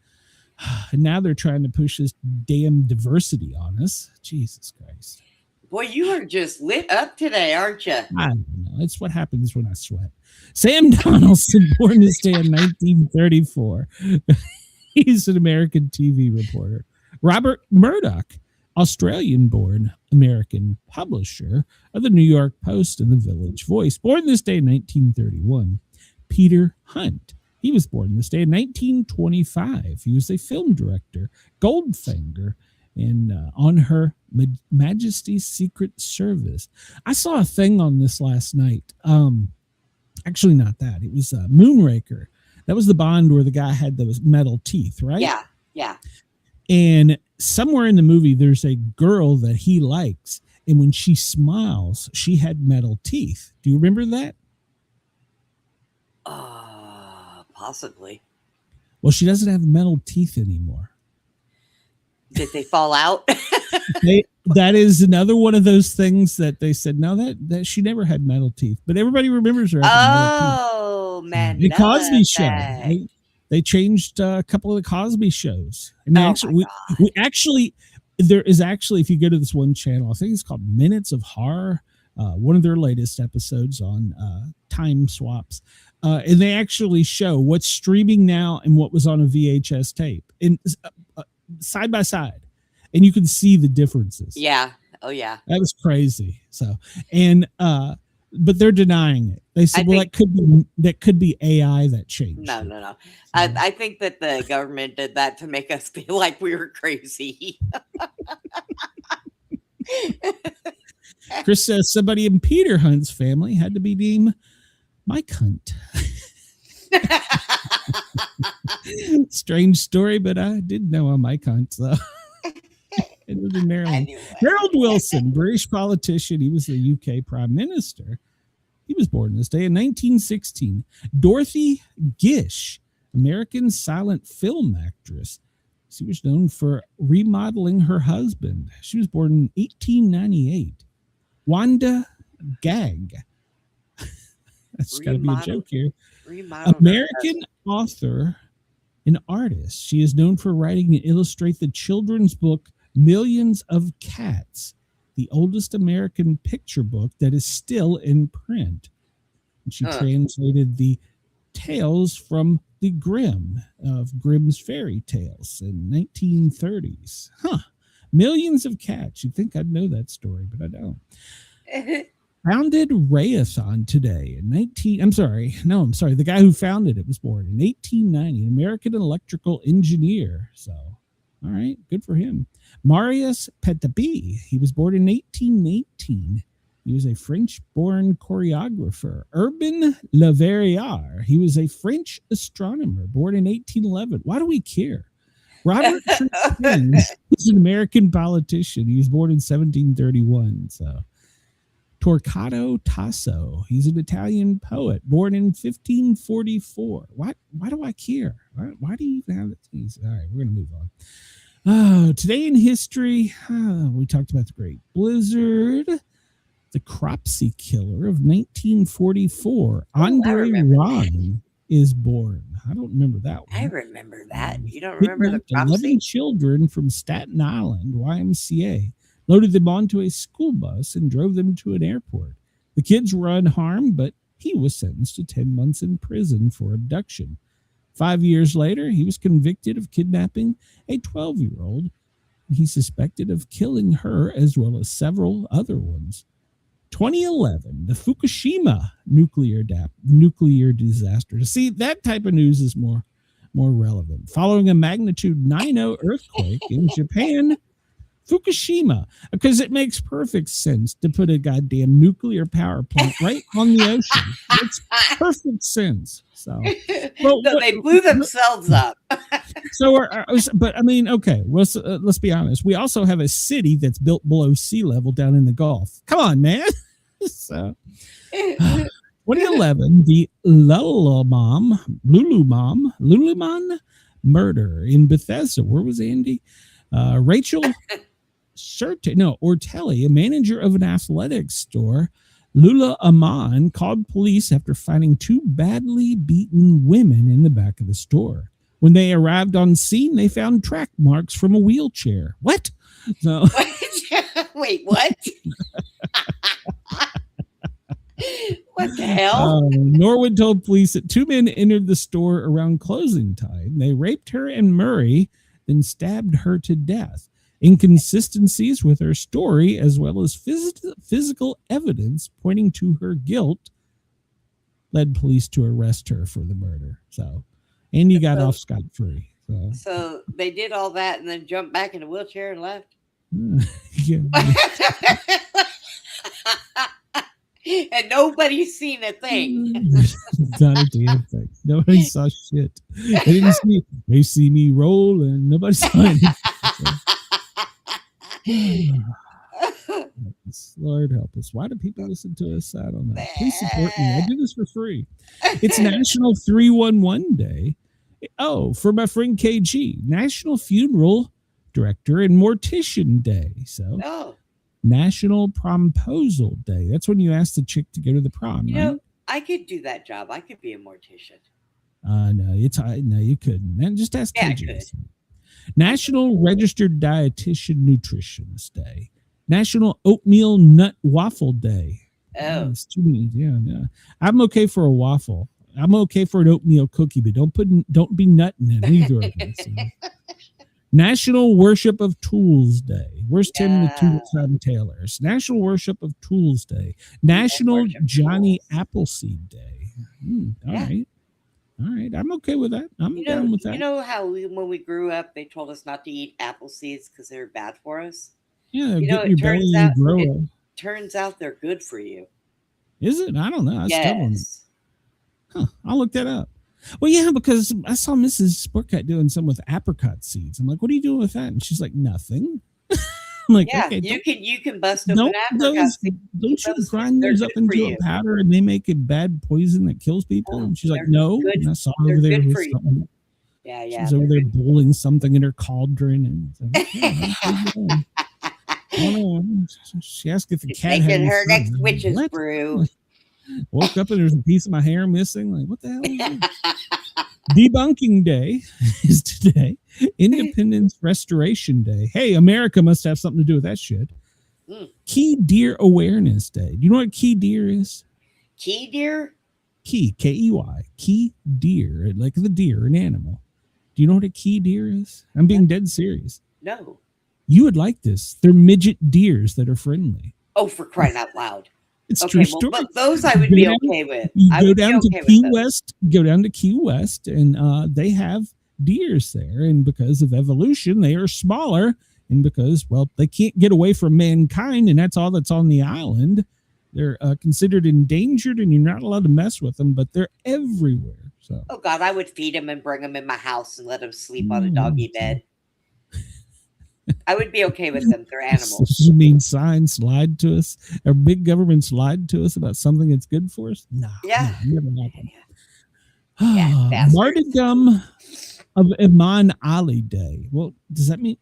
And now they're trying to push this damn diversity on us. Jesus Christ. Boy, you are just lit up today, aren't you? I don't know. It's what happens when I sweat. Sam Donaldson, born this day in 1934. He's an American TV reporter. Robert Murdoch, Australian-born American publisher of the New York Post and the Village Voice, born this day in 1931. Peter Hunt. He was born this day in 1925. He was a film director. Goldfinger. And on Her Majesty's Secret Service. I saw a thing on this last night. Actually, not that. It was Moonraker. That was the Bond where the guy had those metal teeth, right? Yeah. And somewhere in the movie, there's a girl that he likes. And when she smiles, she had metal teeth. Do you remember that? Possibly. Well, she doesn't have metal teeth anymore. Did they fall out? That is another one of those things that they said, no, that she never had metal teeth. But everybody remembers her. Oh, man. The Cosby Show. They changed a couple of the Cosby shows. And we actually, there is actually, if you go to this one channel, I think it's called Minutes of Horror, one of their latest episodes on time swaps. And they actually show what's streaming now and what was on a VHS tape. And side by side, and you can see the differences. Yeah. Oh yeah. That was crazy. So, and but they're denying it. They said, that could be AI that changed. No. So, I think that the government did that to make us feel like we were crazy. Chris says somebody in Peter Hunt's family had to be named Mike Hunt. Strange story, but I did know a Mike Hunt. So. It was in Maryland. Anyway. Harold Wilson, British politician. He was the UK Prime Minister. He was born this day in 1916. Dorothy Gish, American silent film actress. She was known for remodeling her husband. She was born in 1898. Wanda Gag. That's got to be a joke here. American author and artist. She is known for writing and illustrate the children's book Millions of Cats, the oldest American picture book that is still in print. And she translated the tales from the Grimm of Grimm's fairy tales in 1930s. Millions of Cats. You'd think I'd know that story, but I don't. Founded Raytheon today in the guy who founded it was born in 1890, an American electrical engineer. So, all right, good for him. Marius Petaby, he was born in 1818. He was a French-born choreographer. Urbain Le Verrier, he was a French astronomer, born in 1811. Why do we care? Robert Trujillo is an American politician. He was born in 1731. So, Torquato Tasso, he's an Italian poet, born in 1544. Why do I care? Why do you even have it? All right, we're going to move on. Today in history, we talked about the Great Blizzard, the Cropsey Killer of 1944. Andre Ryan is born. I don't remember that one. I remember that. You don't remember the Cropsey? 11 children from Staten Island, YMCA, loaded them onto a school bus and drove them to an airport. The kids were unharmed, but he was sentenced to 10 months in prison for abduction. 5 years later, he was convicted of kidnapping a 12-year-old. He's suspected of killing her as well as several other ones. 2011, the Fukushima nuclear disaster. See, that type of news is more relevant. Following a magnitude 9.0 earthquake in Japan, Fukushima, because it makes perfect sense to put a goddamn nuclear power plant right on the ocean. It's perfect sense. So they blew themselves up. But I mean, okay, let's be honest. We also have a city that's built below sea level down in the Gulf. Come on, man. So 2011, the Lululemon murder in Bethesda. Where was Andy? Rachel Ortelli, a manager of an athletics store, Lululemon, called police after finding two badly beaten women in the back of the store. When they arrived on scene, they found track marks from a wheelchair. What? So, wait, what? What the hell? Norwood told police that two men entered the store around closing time. They raped her and Murray, then stabbed her to death. Inconsistencies with her story, as well as physical evidence pointing to her guilt, led police to arrest her for the murder. So, and you got off scot-free. So they did all that and then jumped back in the wheelchair and left? Yeah. And nobody's seen a thing. Not a damn thing. Nobody saw shit. They see me roll and nobody saw anything. Lord help us. Why do people listen to us? I don't know. Please support me. I do this for free. It's National 311 Day. Oh, for my friend KG. National Funeral Director and Mortician Day. So National Promposal Day. That's when you ask the chick to go to the prom. You right? know, I could do that job. I could be a mortician. No, you couldn't. And just ask Yeah, KG. National Registered Dietitian Nutritionist Day. National Oatmeal Nut Waffle Day. Oh, it's too many. Yeah. I'm okay for a waffle. I'm okay for an oatmeal cookie, but don't be nutting in either of them. So. National Worship of Tools Day. Where's Tim the Tool Tailors? National Worship of Tools Day. National Johnny Appleseed Day. All right. I'm okay with that. I'm down with that. You know how when we grew up, they told us not to eat apple seeds because they're bad for us? Yeah, it turns out they're good for you. Is it? I don't know. Yes. I'll look that up. Well, yeah, because I saw Mrs. Sportcat doing some with apricot seeds. I'm like, what are you doing with that? And she's like, nothing. I'm like, yeah, okay, you can bust open apricot seeds. Don't you grind those up into a powder and they make a bad poison that kills people? And she's like, no. And I saw her over there with something. Yeah. She's over there boiling something in her cauldron. And she asked if the cat had making her next witch's brew. Woke up and there's a piece of my hair missing. Like, what the hell is that? Debunking Day is today. Independence Restoration Day. Hey, America must have something to do with that shit. Key Deer Awareness Day. Do you know what key deer is? Key deer? Key, K-E-Y. Key deer, like the deer, an animal. Do you know what a key deer is? I'm being dead serious. No. You would like this. They're midget deers that are friendly. Oh, for crying out loud. It's true story. But those I would be okay with. Go down to Key West, and they have deers there. And because of evolution, they are smaller. And because, well, they can't get away from mankind, and that's all that's on the island. They're considered endangered, and you're not allowed to mess with them, but they're everywhere. So, oh, God, I would feed them and bring them in my house and let them sleep on a doggy bed. I would be okay with them. They're animals. You mean science lied to us? Or big governments lied to us about something that's good for us? No. Yeah. Never happened. Martyrdom of Imam Ali Day. Well, does that mean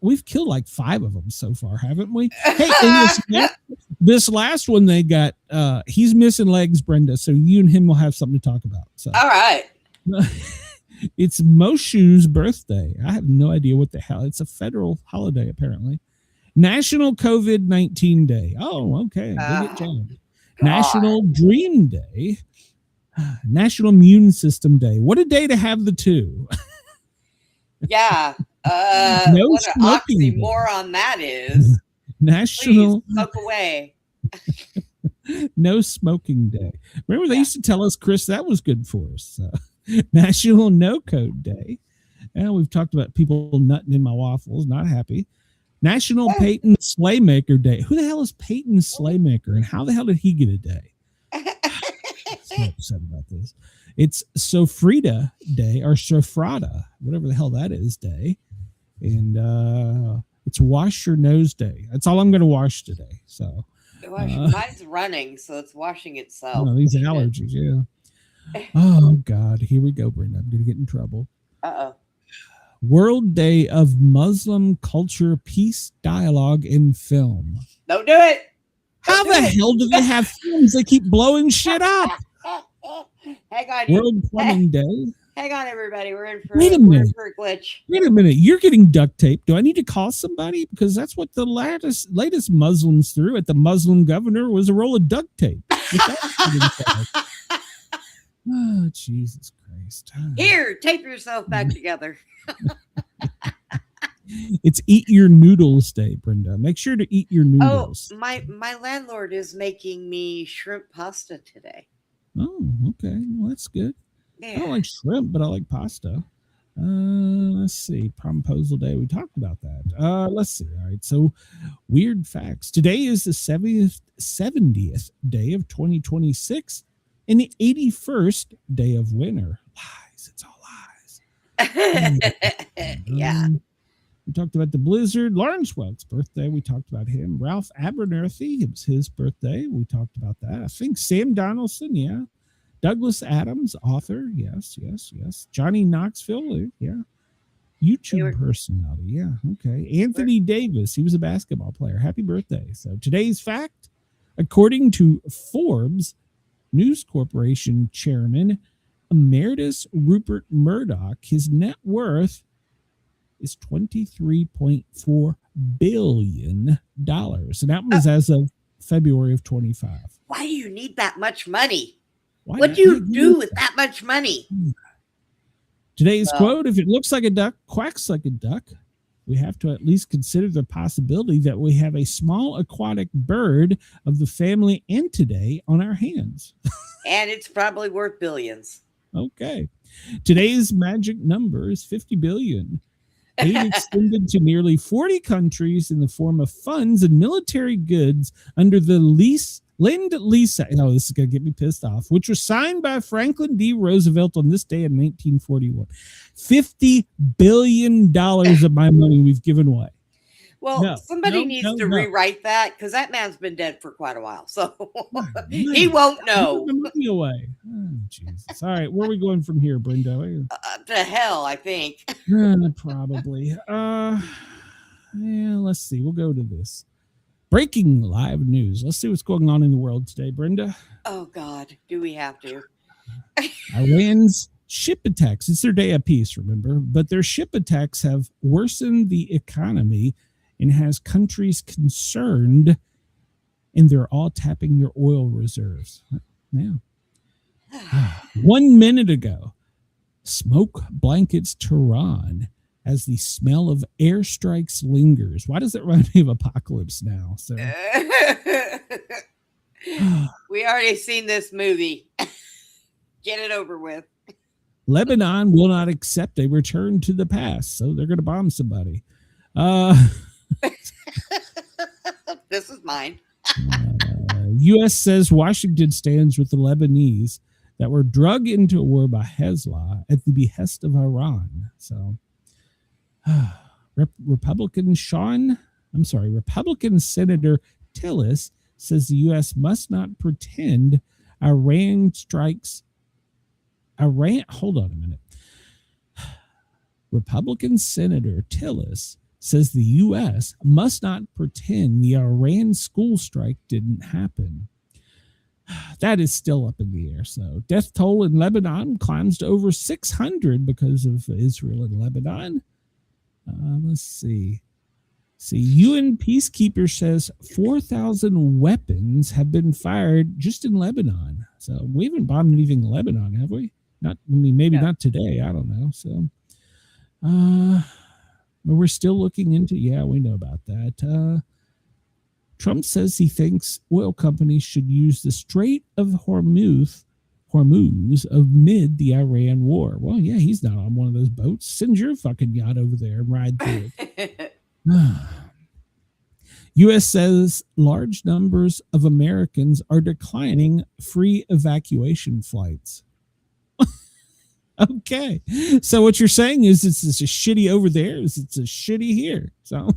we've killed like 5 of them so far, haven't we? Hey, this last one they got, he's missing legs, Brenda. So you and him will have something to talk about. So. All right. It's Moshu's birthday. I have no idea what the hell. It's a federal holiday, apparently. National COVID-19 Day. Oh, okay. Good job. National Dream Day. National Immune System Day. What a day to have the two. Yeah. No what an oxymoron that is. National. Please, smoke away. No Smoking Day. Remember, they used to tell us, Chris, that was good for us. So. National No Code Day. And we've talked about people nutting in my waffles. Not happy. National Peyton Slaymaker Day. Who the hell is Peyton Slaymaker, and how the hell did he get a day? So upset about this. It's Sofrita Day, or Sofrata, whatever the hell that is, day. And it's Wash Your Nose Day. That's all I'm going to wash today. So Mine's running, so it's washing itself. Oh, these allergies, yeah. Oh, God. Here we go, Brenda. I'm going to get in trouble. Uh-oh. World Day of Muslim Culture, Peace, Dialogue, and Film. Don't do it. How the hell do they have films? They keep blowing shit up. Hang on. World Plumbing Day. Hang on, everybody. We're in for Wait a we're in minute. for a glitch. Wait a minute. You're getting duct tape. Do I need to call somebody? Because that's what the latest Muslims threw at the Muslim governor was a roll of duct tape. Oh, Jesus Christ. Here, tape yourself back together. It's Eat Your Noodles Day, Brenda. Make sure to eat your noodles. Oh, my landlord is making me shrimp pasta today. Oh, okay. Well, that's good. Yeah. I don't like shrimp, but I like pasta. Let's see. Promposal Day. We talked about that. Let's see. All right. So, weird facts. Today is the 70th day of 2026 and the 81st day of winter. Lies. It's all lies. Yeah. We talked about the blizzard. Lawrence Welk's birthday. We talked about him. Ralph Abernathy. It was his birthday. We talked about that. I think Sam Donaldson. Yeah. Douglas Adams, author. Yes. Johnny Knoxville. Yeah. YouTube personality. Yeah. Okay. Anthony Davis. He was a basketball player. Happy birthday. So today's fact, according to Forbes News Corporation chairman Emeritus Rupert Murdoch, his net worth is $23.4 billion. And that was as of February of 25. Why do you need that much money? Why what do you do with that much money? Today's quote, if it looks like a duck, quacks like a duck, we have to at least consider the possibility that we have a small aquatic bird of the family Entidae on our hands. And it's probably worth billions. Okay. Today's magic number is 50 billion. Aid extended to nearly 40 countries in the form of funds and military goods under the Lend-Lease Act. Oh, this is going to get me pissed off, which was signed by Franklin D. Roosevelt on this day in 1941. $50 billion of my money we've given away. Well, somebody needs to rewrite that because that man's been dead for quite a while. So he won't know. The money away. Oh, Jesus. All right. Where are we going from here, Brenda? To hell, I think. Probably. Yeah, let's see. We'll go to this. Breaking live news. Let's see what's going on in the world today, Brenda. Oh, God. Do we have to? Iran's ship attacks. It's their day of peace, remember? But their ship attacks have worsened the economy and has countries concerned, and they're all tapping their oil reserves. Yeah. 1 minute ago, smoke blankets Tehran as the smell of airstrikes lingers. Why does it remind me of Apocalypse Now? So we already seen this movie. Get it over with. Lebanon will not accept a return to the past, so they're going to bomb somebody. This is mine. U.S. says Washington stands with the Lebanese that were drug into a war by Hezbollah at the behest of Iran. So, Republican Senator Tillis says the U.S. must not pretend Iran strikes. Hold on a minute. Republican Senator Tillis says the U.S. must not pretend the Iran school strike didn't happen. That is still up in the air. So death toll in Lebanon climbs to over 600 because of Israel and Lebanon. Let's see. UN peacekeeper says 4,000 weapons have been fired just in Lebanon. So we haven't bombed anything in Lebanon, have we? Maybe not today. I don't know. So, but we're still looking into. Yeah, we know about that. Trump says he thinks oil companies should use the Strait of Hormuz amid the Iran war. Well, yeah, he's not on one of those boats. Send your fucking yacht over there and ride through it. U.S. says large numbers of Americans are declining free evacuation flights. Okay. So what you're saying is it's a shitty over there, it's a shitty here. So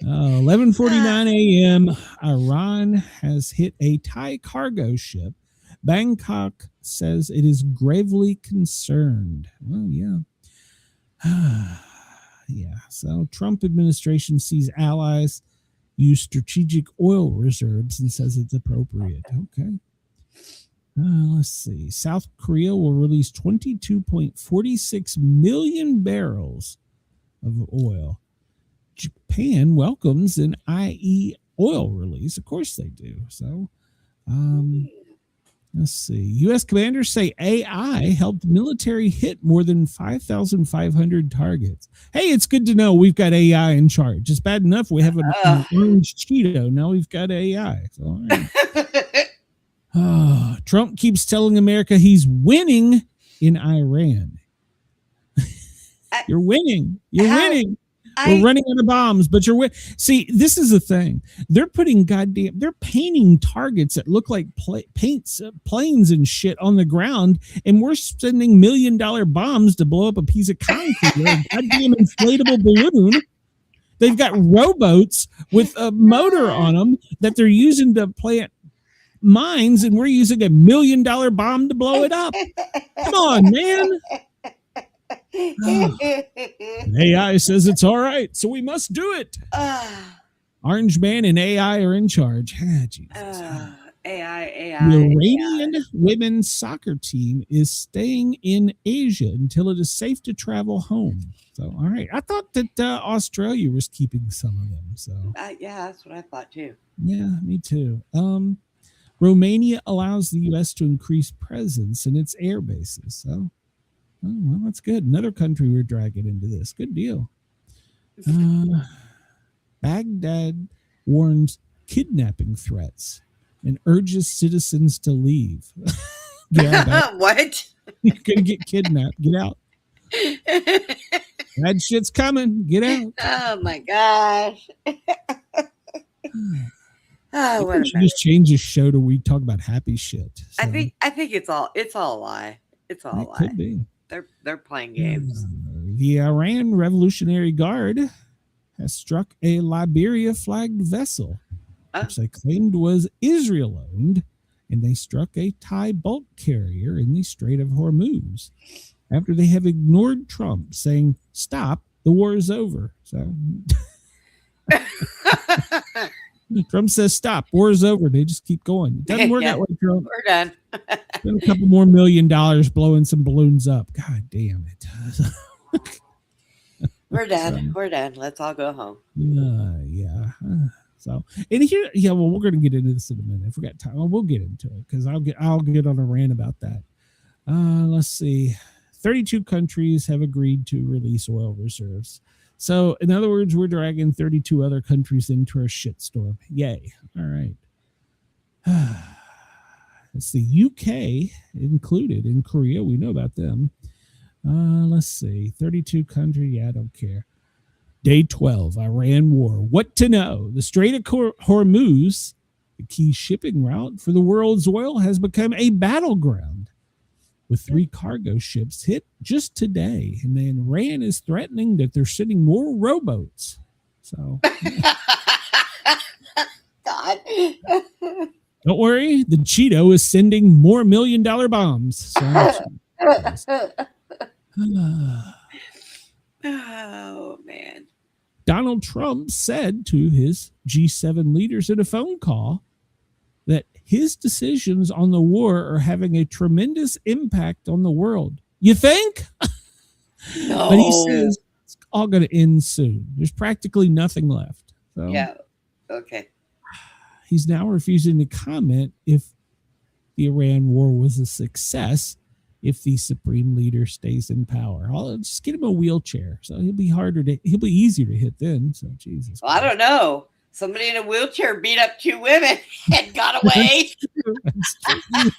11:49 a.m. Iran has hit a Thai cargo ship. Bangkok says it is gravely concerned. Well, yeah. Yeah. So Trump administration sees allies use strategic oil reserves and says it's appropriate. Okay. Let's see. South Korea will release 22.46 million barrels of oil. Japan welcomes an IE oil release. Of course they do. So, let's see. U.S. commanders say AI helped military hit more than 5,500 targets. Hey, it's good to know we've got AI in charge. It's bad enough we have an orange Cheeto. Now we've got AI. So, all right. Trump keeps telling America he's winning in Iran. You're winning. You're winning. We're running out of bombs, but you're winning. See, this is the thing. They're painting targets that look like planes and shit on the ground, and we're sending $1 million bombs to blow up a piece of concrete or a goddamn inflatable balloon. They've got rowboats with a motor on them that they're using to plant mines, and we're using $1 million bomb to blow it up. Come on, man. AI says it's all right, so we must do it. Orange Man and AI are in charge. Jesus. AI. The Iranian women's soccer team is staying in Asia until it is safe to travel home. So, all right. I thought that Australia was keeping some of them. So, yeah, that's what I thought too. Yeah, me too. Romania allows the U.S. to increase presence in its air bases. So, well, that's good. Another country we're dragging into this. Good deal. Baghdad warns kidnapping threats and urges citizens to leave. What? You're going to get kidnapped. Get out. Bad shit's coming. Get out. Oh, my gosh. We should just change the show to we talk about happy shit. So. I think it's all a lie. It's all a lie. Could be. They're playing games. The Iran Revolutionary Guard has struck a Liberia flagged vessel, which they claimed was Israel owned, and they struck a Thai bulk carrier in the Strait of Hormuz after they have ignored Trump saying, "Stop, the war is over." So Trump says, "Stop, war is over." They just keep going. It doesn't work that way, Trump. We're done. Spend a couple more $1 million blowing some balloons up. God damn it. We're done. We're done. Let's all go home. Yeah. So, and here, yeah, well, we're going to get into this in a minute. If we got time, we'll get into it because I'll get on a rant about that. Let's see. 32 countries have agreed to release oil reserves. So, in other words, we're dragging 32 other countries into our shitstorm. Yay. All right. It's the UK included in Korea. We know about them. Let's see. 32 countries. Yeah, I don't care. Day 12, Iran war. What to know? The Strait of Hormuz, the key shipping route for the world's oil, has become a battleground with 3 cargo ships hit just today. And then Iran is threatening that they're sending more rowboats. So, God. Don't worry, the Cheeto is sending more $1 million bombs. So, oh, man. Donald Trump said to his G7 leaders in a phone call that his decisions on the war are having a tremendous impact on the world. You think? No. But he says it's all going to end soon. There's practically nothing left. So yeah. Okay. He's now refusing to comment if the Iran war was a success if the supreme leader stays in power. I'll just get him a wheelchair. So he'll be easier to hit then. So Jesus. Well, I don't know. Somebody in a wheelchair beat up 2 women and got away.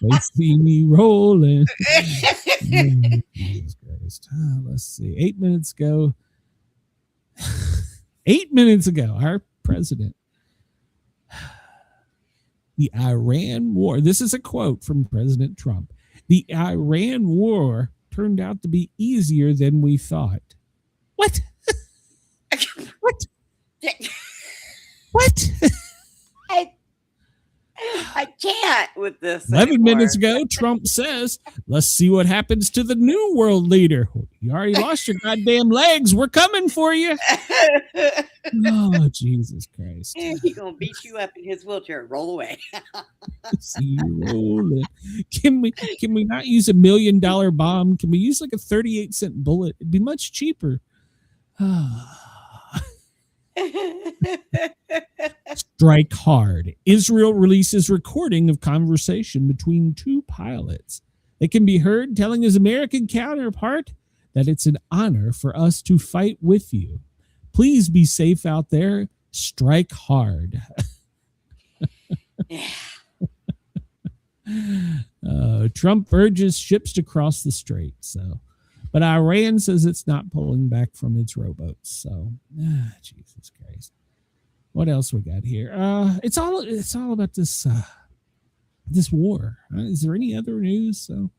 They see me rolling. Jesus Christ. Let's see. 8 minutes ago. 8 minutes ago, our president. The Iran war. This is a quote from President Trump. The Iran war turned out to be easier than we thought. What? What? What? I can't with this. 11 minutes ago, Trump says, let's see what happens to the new world leader. You already lost your goddamn legs. We're coming for you. Oh, Jesus Christ. He's going to beat you up in his wheelchair and roll away. See you rolling. Can we not use $1 million bomb? Can we use like a 38-cent bullet? It'd be much cheaper. Strike hard. Israel releases recording of conversation between two pilots. It can be heard telling his American counterpart that it's an honor for us to fight with you. Please be safe out there. Strike hard. Trump urges ships to cross the strait. But Iran says it's not pulling back from its rowboats. So, Jesus Christ. What else we got here? It's all about this war. Is there any other news? So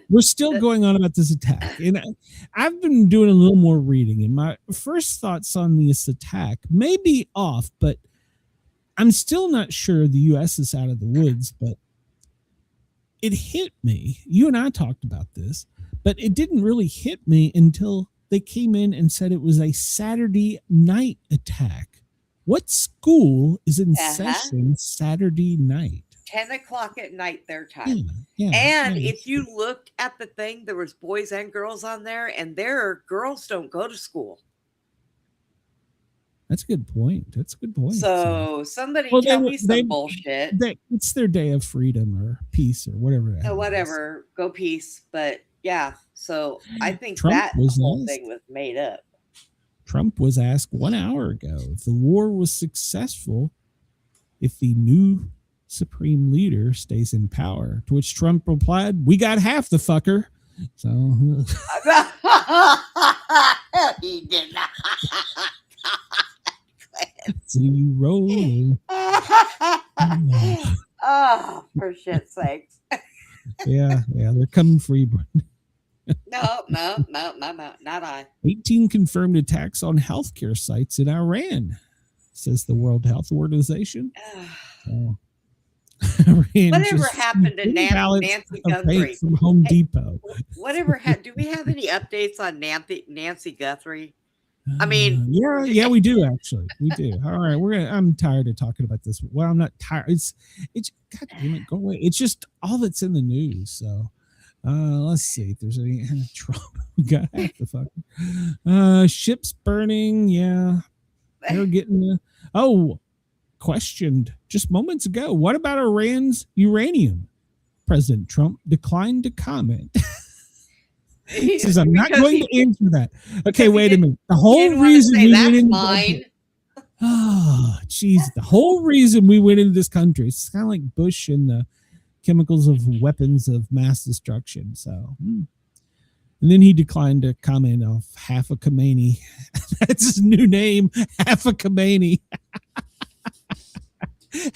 we're still going on about this attack, and I've been doing a little more reading. And my first thoughts on this attack may be off, but I'm still not sure the U.S. is out of the woods. But it hit me. You and I talked about this, but it didn't really hit me until they came in and said it was a Saturday night attack. What school is in session Saturday night? 10 o'clock at night their time. If you looked at the thing, there was boys and girls on there, and their girls don't go to school. That's a good point. So somebody tell me some bullshit. It's their day of freedom or peace or whatever. Whatever. Go peace. But yeah, so I think Trump that whole thing was made up. Trump was asked 1 hour ago if the war was successful if the new supreme leader stays in power, to which Trump replied, "We got half the fucker." So he did not. See you rolling. Oh, for shit's sakes. Yeah, they're coming for you, Brenda. No, not I. 18 confirmed attacks on healthcare sites in Iran, says the World Health Organization. Whatever happened to Nancy Guthrie from Home Depot? Whatever. Do we have any updates on Nancy Guthrie? I mean, yeah, we do actually. We do. All right, I'm tired of talking about this. Well, I'm not tired. It's. God damn it, go away. It's just all that's in the news. So. Let's see if there's any Trump. We got half the fucking ships burning. Yeah, they're getting questioned just moments ago. What about Iran's uranium? President Trump declined to comment. He says, "I'm not going to answer that." Okay, wait a minute. The whole reason we went into mine. Oh, jeez. The whole reason we went into this country. It's kind of like Bush and the chemicals of weapons of mass destruction. So, and then he declined to comment on half a Khomeini. That's his new name, half a Khomeini.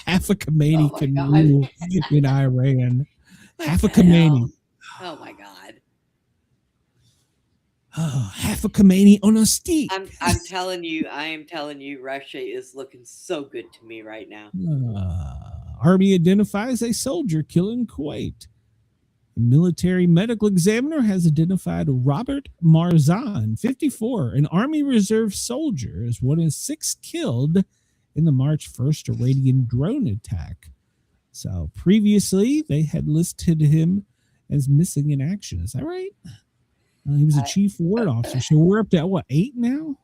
Half a Khomeini can rule in Iran. Half a Khomeini. Oh my God. Oh, half a Khomeini on a stick. I am telling you, Russia is looking so good to me right now. Army identifies a soldier killed in Kuwait. A military medical examiner has identified Robert Marzan, 54, an Army Reserve soldier, as one of 6 killed in the March 1st Iranian drone attack. So previously, they had listed him as missing in action. Is that right? He was a chief warrant officer. So we're up to, 8 now?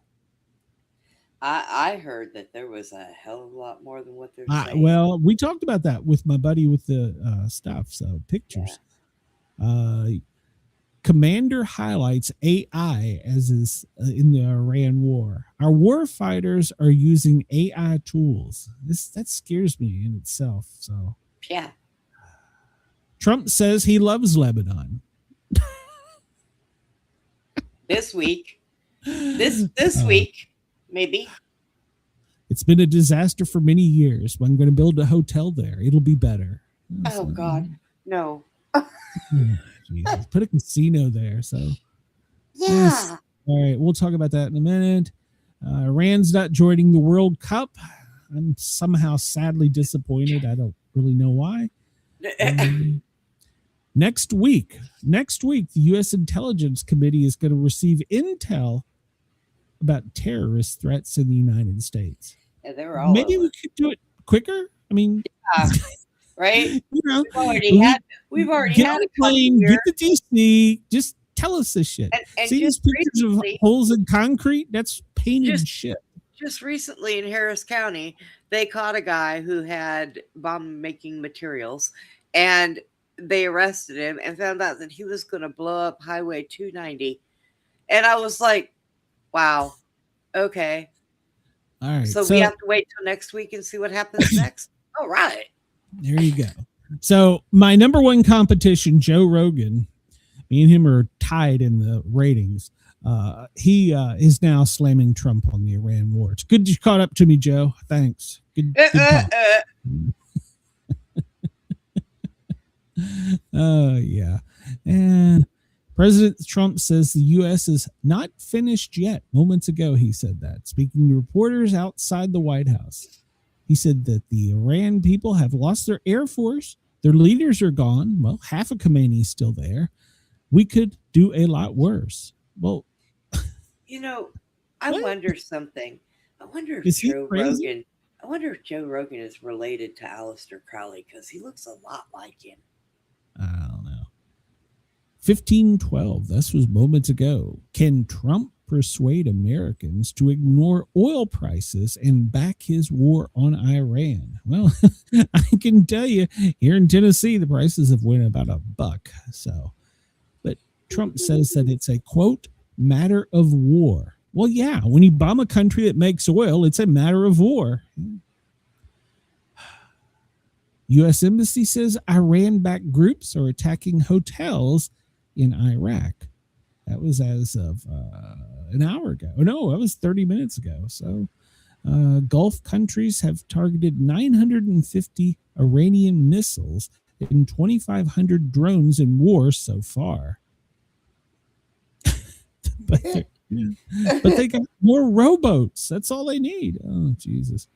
I heard that there was a hell of a lot more than what they're saying. Well, we talked about that with my buddy with the stuff, so pictures. Yeah. Commander highlights AI as is in the Iran war. Our war fighters are using AI tools. That scares me in itself. So yeah. Trump says he loves Lebanon. This week. This week. Maybe. It's been a disaster for many years. But I'm going to build a hotel there. It'll be better. Oh, God. No. Jesus. Put a casino there. So, yeah. Yes. All right. We'll talk about that in a minute. Iran's not joining the World Cup. I'm somehow sadly disappointed. I don't really know why. Next week, the U.S. Intelligence Committee is going to receive intel about terrorist threats in the United States. Yeah, they were all Maybe over. we could do it quicker. I mean, right? You know, We've already get had on a the plane, couple get to DC, just tell us this shit. And See these pictures of holes in concrete? That's painted shit. Just recently in Harris County, they caught a guy who had bomb-making materials, and they arrested him and found out that he was going to blow up Highway 290. And I was like, wow, okay. All right. So we have to wait till next week and see what happens next? All right. There you go. So my number one competition, Joe Rogan, me and him are tied in the ratings. He is now slamming Trump on the Iran war. It's good you caught up to me, Joe. Thanks. Good talk. Yeah. And President Trump says the U.S. is not finished yet. Moments ago, he said that, speaking to reporters outside the White House. He said that the Iran people have lost their air force. Their leaders are gone. Well, half of Khomeini's still there. We could do a lot worse. Well, I wonder something. I wonder if Joe Rogan is related to Aleister Crowley, because he looks a lot like him. I don't know. 1512. This was moments ago. Can Trump persuade Americans to ignore oil prices and back his war on Iran? Well, I can tell you, here in Tennessee, the prices have went about $1. So, but Trump says that it's a, quote, matter of war. Well, yeah, when you bomb a country that makes oil, it's a matter of war. U.S. Embassy says Iran-backed groups are attacking hotels in Iraq. That was as of an hour ago. No, that was 30 minutes ago. So Gulf countries have targeted 950 Iranian missiles and 2,500 drones in war so far. but they got more rowboats. That's all they need. Oh, Jesus.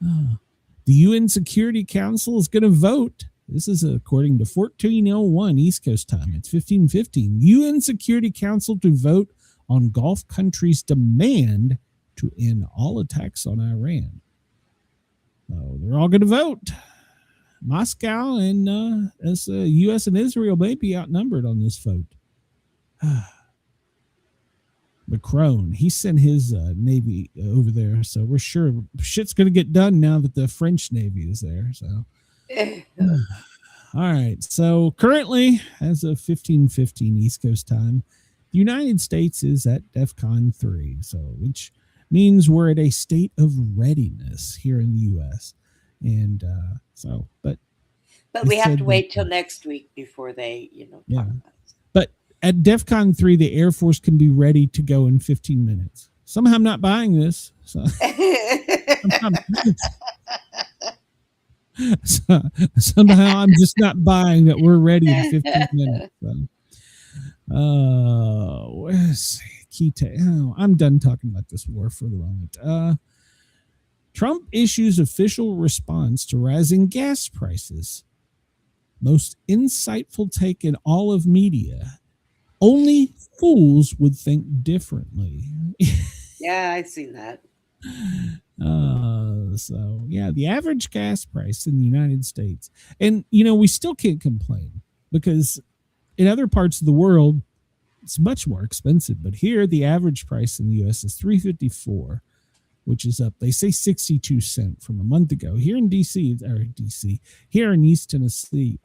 Oh. The UN Security Council is going to vote. This is according to 1401 East Coast time. It's 15:15. UN Security Council to vote on Gulf countries' demand to end all attacks on Iran. So they're all going to vote. Moscow and U.S. and Israel may be outnumbered on this vote. Macron, he sent his Navy over there, so we're sure shit's going to get done now that the French Navy is there. So, all right. So currently, as of 15:15 East Coast time, the United States is at DEFCON 3, so which means we're at a state of readiness here in the U.S. And but we have to wait till next week before they, talk about it. But at DEFCON 3, the Air Force can be ready to go in 15 minutes. Somehow I'm not buying this. So, somehow I'm just not buying that we're ready in 15 minutes. So. I'm done talking about this war for the moment. Trump issues official response to rising gas prices. Most insightful take in all of media. Only fools would think differently. Yeah, I've seen that. The average gas price in the United States, and we still can't complain because in other parts of the world it's much more expensive, but here the average price in the U.S. is $3.54, which is up, they say 62 cents from a month ago. Here in here in East Tennessee,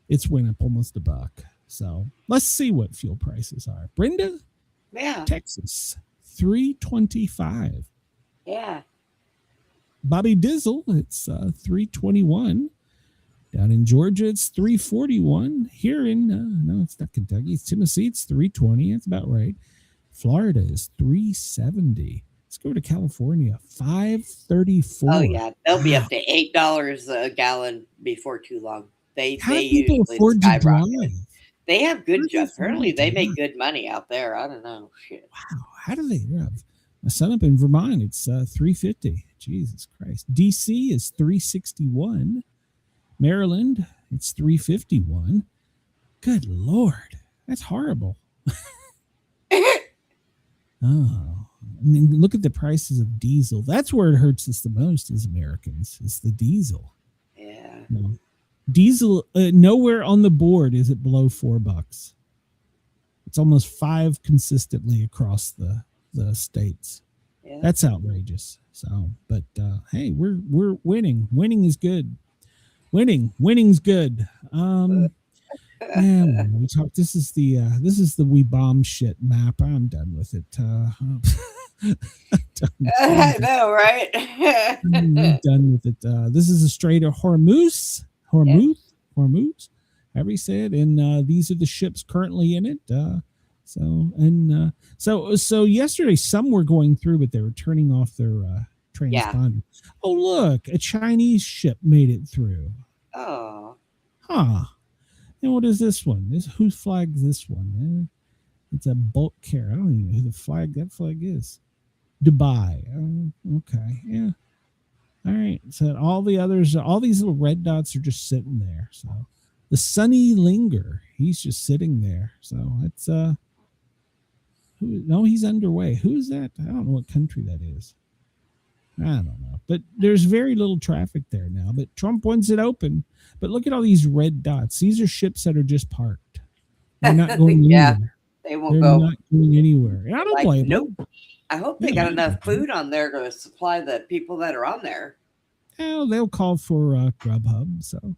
it's went up almost $1. So let's see what fuel prices are. Brenda, Texas, $3.25. Yeah. Bobby Dizzle, it's $3.21. Down in Georgia, it's $3.41. Here in no, it's not Kentucky, it's Tennessee, it's $3.20. That's about right. Florida is $3.70. Let's go to California, $5.34. Oh yeah, they'll be up to $8 a gallon before too long. They people usually afford to drive? They have good jobs. Apparently, they make good money out there. I don't know. Shit. Wow, how do they drive? A sun up in Vermont, it's 350. Jesus Christ. DC is 361. Maryland, it's 351. Good Lord. That's horrible. Oh, I mean, look at the prices of diesel. That's where it hurts us the most as Americans, is the diesel. Yeah. No. Diesel, nowhere on the board is it below $4. It's almost $5 consistently across the states. Yeah. That's outrageous. So, but hey, we're winning. Winning is good. Winning's good. Yeah, we talk. This is the we bomb shit map. I'm done with it. I know, right? I'm done with it. This is a Strait of Hormuz, however you say it, and these are the ships currently in it. So yesterday some were going through, but they were turning off their transponder. Yeah. Oh, look, a Chinese ship made it through. Oh, huh. And what is this one? Whose flag is this one? It's a bulk carrier. I don't even know who that flag is. Dubai. Okay, yeah. All right. So all the others, all these little red dots are just sitting there. So the Sunny Linger, he's just sitting there. So it's no, he's underway. Who is that? I don't know what country that is. I don't know. But there's very little traffic there now. But Trump wants it open. But look at all these red dots. These are ships that are just parked. They're not going anywhere. They won't go. Not going anywhere. I don't blame them. I hope they got enough food on there to supply the people that are on there. Well, they'll call for Grubhub, so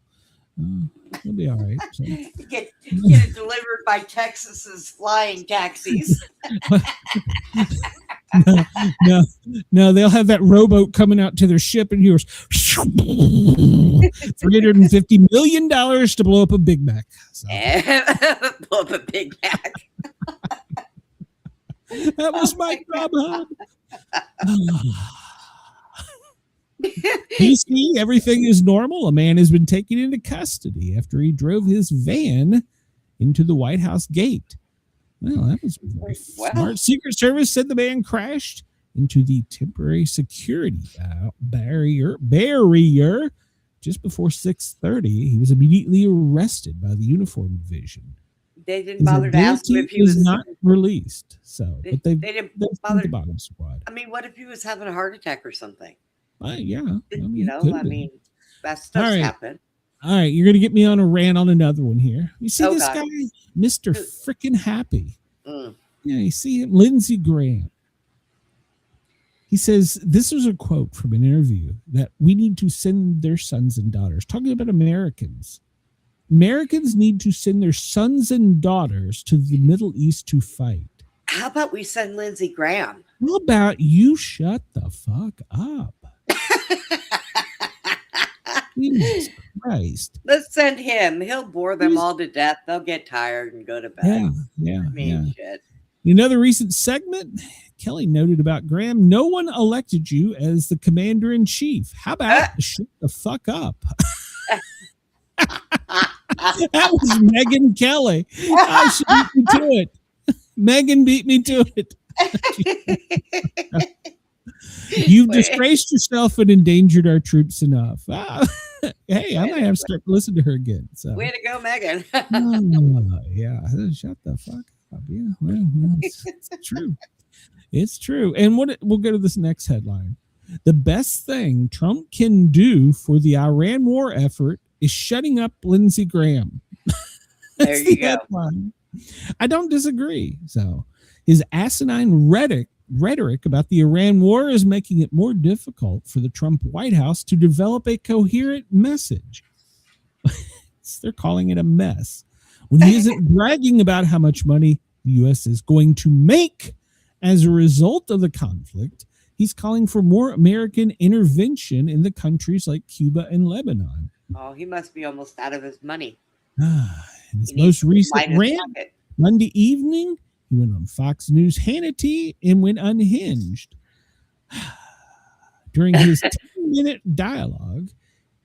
they'll be all right. So. Get it delivered by Texas's flying taxis. No, they'll have that rowboat coming out to their ship and yours. $350 million to blow up a Big Mac. So. Blow up a Big Mac. That was my Grubhub. DC, everything is normal. A man has been taken into custody after he drove his van into the White House gate. Well, that was very smart. Secret Service said the man crashed into the temporary security barrier just before 6:30. He was immediately arrested by the uniform division. They didn't bother to ask him if he was not released. So, but they didn't bother the bottom squad. I mean, what if he was having a heart attack or something? Yeah, that stuff's happened. All right, you're going to get me on a rant on another one here. You see this guy, Mr. Frickin' Happy. Yeah, you see him, Lindsey Graham. He says, this was a quote from an interview, that we need to send their sons and daughters, talking about Americans. Americans need to send their sons and daughters to the Middle East to fight. How about we send Lindsey Graham? How about you shut the fuck up? Jesus Christ. Let's send him. He'll bore them all to death. They'll get tired and go to bed. Shit. In another recent segment, Kelly noted about Graham, no one elected you as the commander-in-chief. How about shut the fuck up? That was Megyn Kelly. She beat me to it. Megyn beat me to it. You've disgraced yourself and endangered our troops enough. Hey, I might have to start listening to her again. So. Way to go, Megyn. Yeah, shut the fuck up. Yeah, well, it's true. It's true. And we'll go to this next headline. The best thing Trump can do for the Iran war effort is shutting up Lindsey Graham. There you go. Headline. I don't disagree. So his asinine rhetoric about the Iran war is making it more difficult for the Trump White House to develop a coherent message. They're calling it a mess. When he isn't bragging about how much money the U.S. is going to make as a result of the conflict, he's calling for more American intervention in the countries like Cuba and Lebanon. Oh, he must be almost out of his money. In his most recent rant, Monday evening, he went on Fox News Hannity and went unhinged. During his 10-minute dialogue,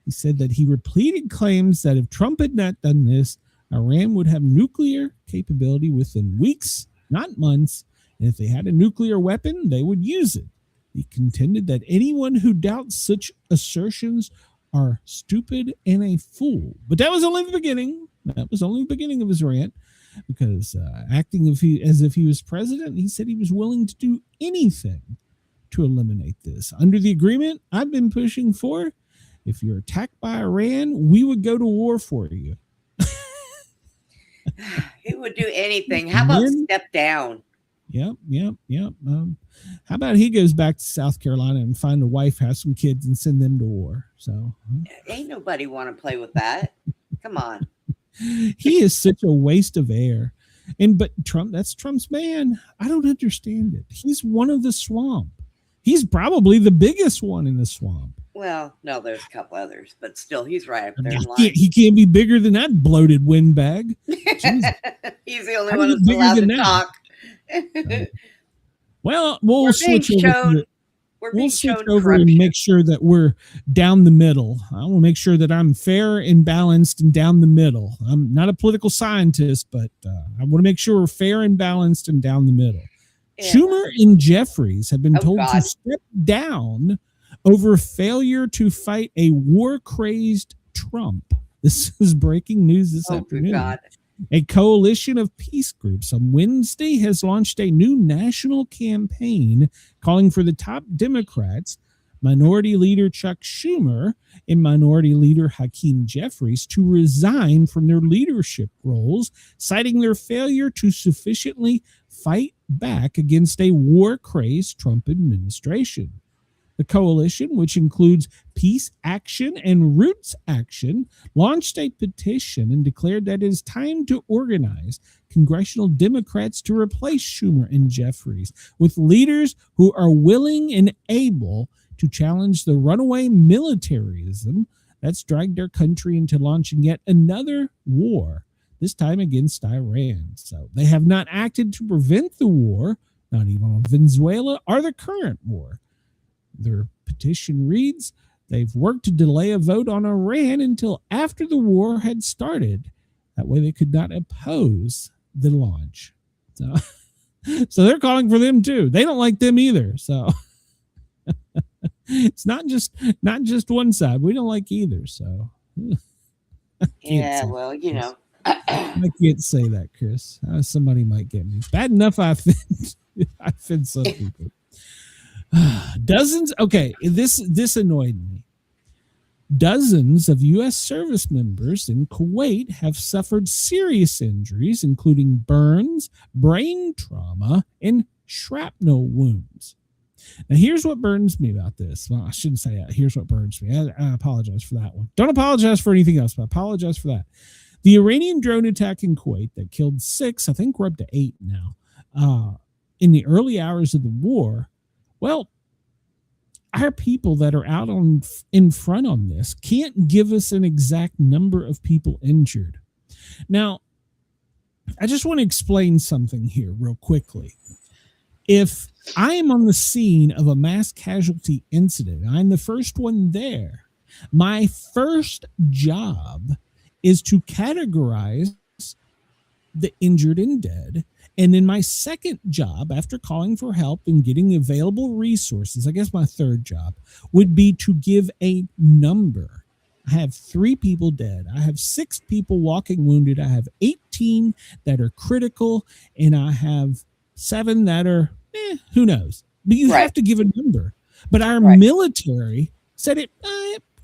he said that he repeated claims that if Trump had not done this, Iran would have nuclear capability within weeks, not months, And if they had a nuclear weapon, they would use it. He contended that anyone who doubts such assertions are stupid and a fool. But that was only the beginning. That was only the beginning of his rant, because acting as if he was president, he said he was willing to do anything to eliminate this. Under the agreement I've been pushing for, if you're attacked by Iran, we would go to war for you. He would do anything. How about step down? Yep. How about he goes back to South Carolina and find a wife, have some kids, and send them to war? So ain't nobody want to play with that. Come on. He is such a waste of air. But Trump, that's Trump's man. I don't understand it. He's one of the swamp. He's probably the biggest one in the swamp. Well, no, there's a couple others, but still, he's right up there in line. He can't be bigger than that bloated windbag. He's the only one who's allowed to talk. Well, we'll switch over. We'll switch over corruption. And make sure that we're down the middle. I will make sure that I'm fair and balanced and down the middle. I'm not a political scientist, but I want to make sure we're fair and balanced and down the middle. Yeah. Schumer and Jeffries have been told to step down over failure to fight a war-crazed Trump. This is breaking news this afternoon. God. A coalition of peace groups on Wednesday has launched a new national campaign calling for the top Democrats, Minority Leader Chuck Schumer and Minority Leader Hakeem Jeffries, to resign from their leadership roles, citing their failure to sufficiently fight back against a war-crazed Trump administration. The coalition, which includes Peace Action and Roots Action, launched a petition and declared that it is time to organize congressional Democrats to replace Schumer and Jeffries with leaders who are willing and able to challenge the runaway militarism that's dragged our country into launching yet another war, this time against Iran. So they have not acted to prevent the war, not even on Venezuela or the current war. Their petition reads, they've worked to delay a vote on Iran until after the war had started. That way they could not oppose the launch. So they're calling for them too. They don't like them either. So it's not just one side. We don't like either. So yeah, well, you know. I can't say that, Chris. Somebody might get me. Bad enough I offend some people. Dozens. Okay, this annoyed me. Dozens of U.S. service members in Kuwait have suffered serious injuries, including burns, brain trauma, and shrapnel wounds. Now, here's what burns me about this. Well, I shouldn't say that. Here's what burns me. I apologize for that one. Don't apologize for anything else, but I apologize for that. The Iranian drone attack in Kuwait that killed 6, I think we're up to 8 now, in the early hours of the war. Well, our people that are out in front on this can't give us an exact number of people injured. Now, I just want to explain something here real quickly. If I am on the scene of a mass casualty incident, I'm the first one there, my first job is to categorize the injured and dead. And then my second job, after calling for help and getting available resources, I guess my third job would be to give a number. I have 3 people dead. I have 6 people walking wounded. I have 18 that are critical, and I have 7 that are, who knows? But you have to give a number. But our military said it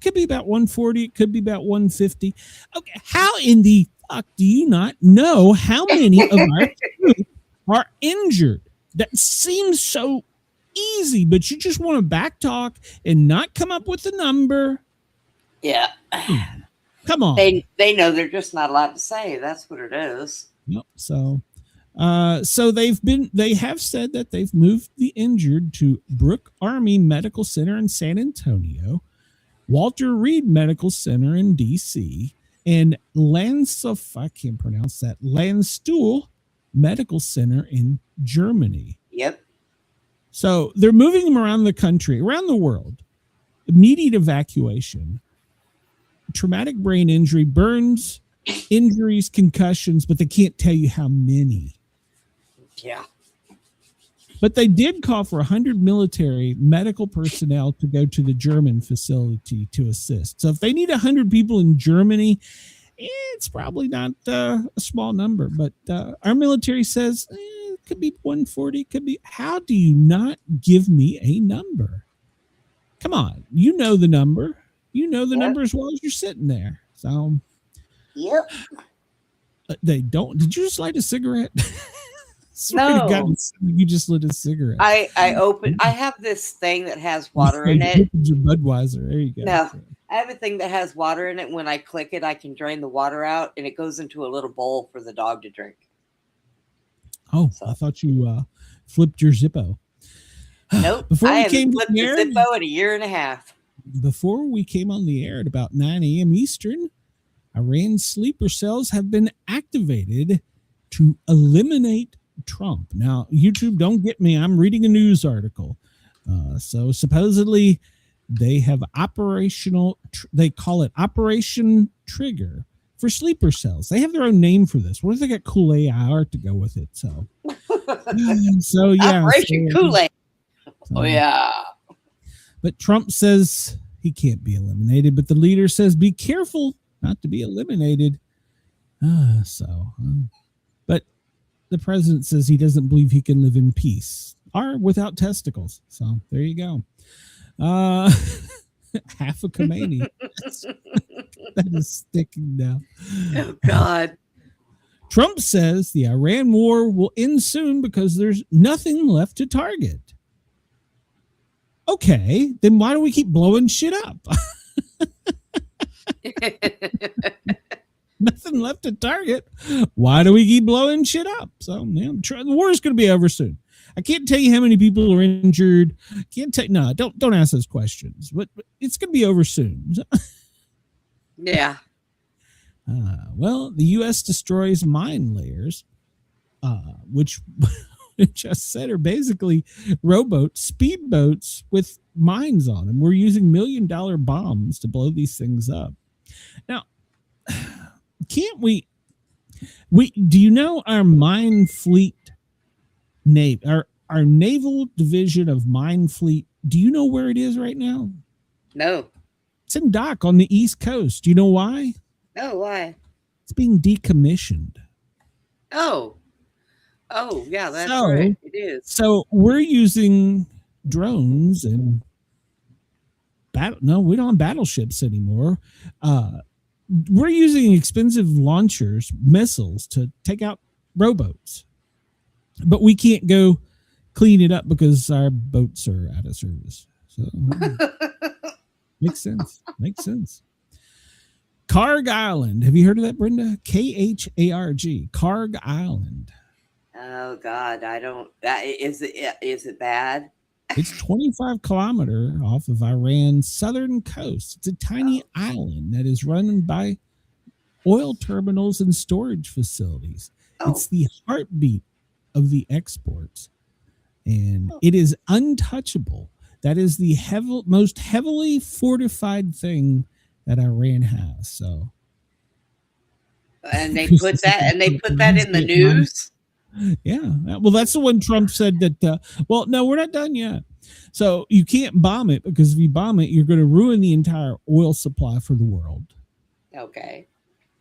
could be about 140. It could be about 150. Okay, how in the fuck do you not know how many of our troops are injured? That seems so easy, but you just want to backtalk and not come up with a number. Yeah. Come on. They know they're just not allowed to say. That's what it is. Yep. So they have said that they've moved the injured to Brooke Army Medical Center in San Antonio, Walter Reed Medical Center in DC, and I can't pronounce that, Landstuhl Medical Center in Germany. Yep. So they're moving them around the country, around the world. Immediate evacuation, traumatic brain injury, burns, injuries, concussions, but they can't tell you how many. Yeah. But they did call for 100 military medical personnel to go to the German facility to assist. So if they need 100 people in Germany, it's probably not a small number. But our military says it could be 140. Could be. How do you not give me a number? Come on, you know the number. You know the number as well as you're sitting there. So, yep. They don't. Did you just light a cigarette? No. God, you just lit a cigarette. I have this thing that has water in it. Your Budweiser. There you go. No, I have a thing that has water in it. When I click it, I can drain the water out, and it goes into a little bowl for the dog to drink. Oh, so. I thought you flipped your Zippo. Nope. Before I we came flipped the Zippo in a year and a half. Before we came on the air at about 9 a.m. Eastern, Iran's sleeper cells have been activated to eliminate Trump. Now, YouTube, don't get me. I'm reading a news article. So supposedly they have they call it Operation Trigger for sleeper cells. They have their own name for this. What if they got cool AI art to go with it? So yeah. Operation Kool-Aid. Oh, yeah. But Trump says he can't be eliminated, but the leader says be careful not to be eliminated. But the president says he doesn't believe he can live in peace or without testicles. So there you go. Half a Khomeini. That is sticking now. Oh, God. Trump says the Iran war will end soon because there's nothing left to target. Okay, then why do we keep blowing shit up? Nothing left to target. Why do we keep blowing shit up? So the war is going to be over soon. I can't tell you how many people are injured. Can't tell. No, don't ask those questions. But it's going to be over soon. Yeah. Well, the U.S. destroys mine layers, which just said are basically rowboats, speedboats with mines on them. We're using $1 million bombs to blow these things up. Now, can't we do you know our mine fleet our naval division of mine fleet, do you know where it is right now? No. It's in dock on the East Coast. Do you know why? No, why? It's being decommissioned. Oh, yeah, that's right. It is. So we're using drones and we don't have battleships anymore. We're using expensive launchers, missiles to take out rowboats. But we can't go clean it up because our boats are out of service. So makes sense. Karg Island. Have you heard of that, Brenda? KHARG. Karg Island. Oh God, I don't. Is it bad? It's 25 kilometers off of Iran's southern coast. It's a tiny island that is run by oil terminals and storage facilities. It's the heartbeat of the exports, and it is untouchable. That is the most heavily fortified thing that Iran has. So, and they put that in the news. Yeah, well, that's the one Trump said that. Well, no, we're not done yet. So you can't bomb it because if you bomb it, you're going to ruin the entire oil supply for the world. Okay.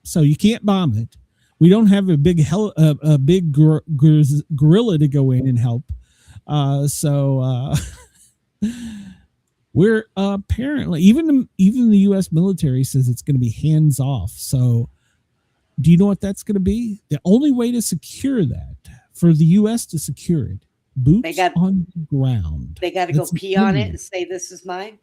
So you can't bomb it. We don't have a big gorilla to go in and help. We're apparently even the U.S. military says it's going to be hands off. So do you know what that's going to be? The only way to secure that, for the U.S. to secure it, boots on the ground. They got to go pee on it and say, "This is mine."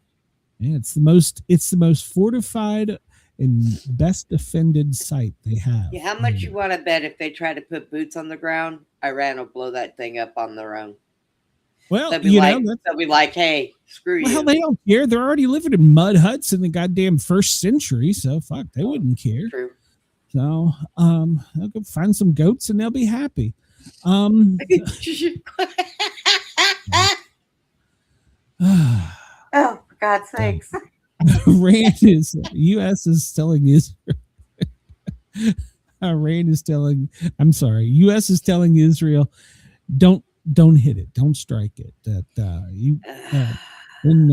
Yeah, it's the most fortified and best defended site they have. Yeah, how much you want to bet if they try to put boots on the ground, Iran will blow that thing up on their own? Well, they'll be like, "Hey, screw you." Well, they don't care. They're already living in mud huts in the goddamn first century, so fuck, they wouldn't care. True. So, they'll go find some goats and they'll be happy. Oh, for God's sakes. U.S. is telling Israel. U.S. is telling Israel, don't don't hit it. Don't strike it. That when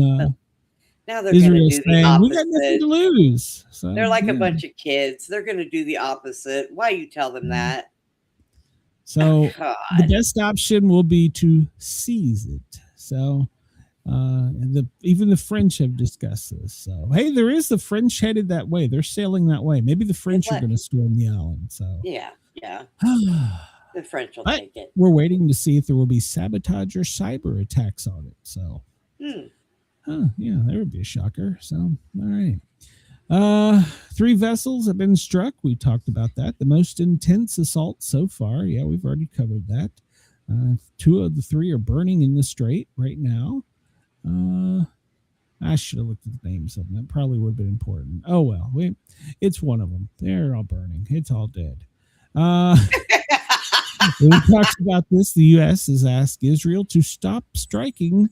now they're going to do the opposite. we got nothing to lose. So, they're like a bunch of kids. They're going to do the opposite. Why you tell them that? So the best option will be to seize it. So even the French have discussed this. So hey, there is the French headed that way. They're sailing that way. Maybe the French are going to storm the island. So yeah. The French will take it. We're waiting to see if there will be sabotage or cyber attacks on it. So yeah, there would be a shocker. So all right. 3 vessels have been struck. We talked about that. The most intense assault so far. Yeah, we've already covered that. 2 of the 3 are burning in the strait right now. I should have looked at the names of them. That probably would have been important. Oh well, it's one of them. They're all burning. It's all dead. When we talked about this, the U.S. has asked Israel to stop striking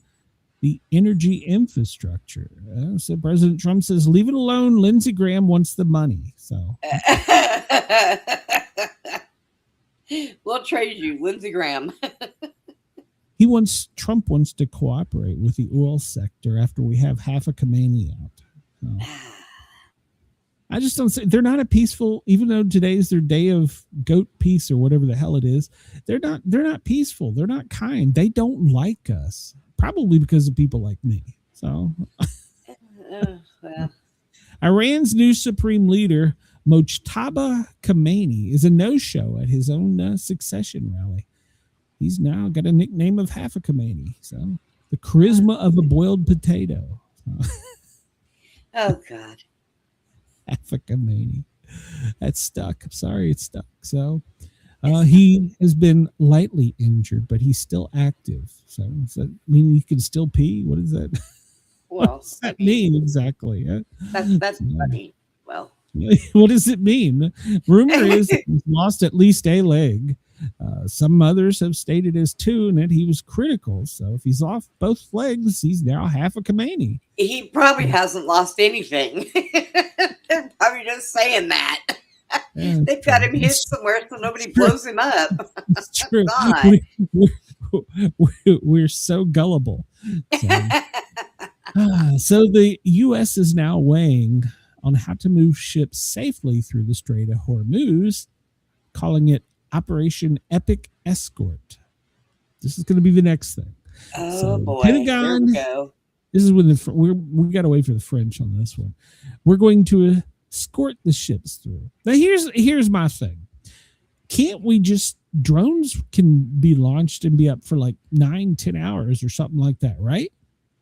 the energy infrastructure. So President Trump says, leave it alone. Lindsey Graham wants the money. So we'll trade you, Lindsey Graham. Trump wants to cooperate with the oil sector after we have half a Khamenei out. So, I just don't say they're not a peaceful, even though today's their day of goat peace or whatever the hell it is. They're not peaceful. They're not kind. They don't like us. Probably because of people like me. So, well. Iran's new supreme leader, Mojtaba Khamenei, is a no-show at his own succession rally. He's now got a nickname of half a Khamenei. So, the charisma of a boiled potato. Oh, God. Half a Khamenei. That's stuck. I'm sorry, it's stuck. So, he has been lightly injured, but he's still active. So does that mean he can still pee? What is that? Well, what does that mean exactly? That's funny. Well, what does it mean? Rumor is that he's lost at least a leg. Some others have stated as 2 and that he was critical. So if he's off both legs, he's now half a Khamenei. He probably hasn't lost anything. They're probably just saying that. They've got him hit somewhere so nobody blows him up. It's true. We're so gullible. So the U.S. is now weighing on how to move ships safely through the Strait of Hormuz, calling it Operation Epic Escort. This is going to be the next thing. Oh, boy. Pentagon, here we go. This is when we got to wait for the French on this one. We're going to escort the ships through. Now here's my thing. Can't we just, drones can be launched and be up for like 9-10 hours or something like that, right?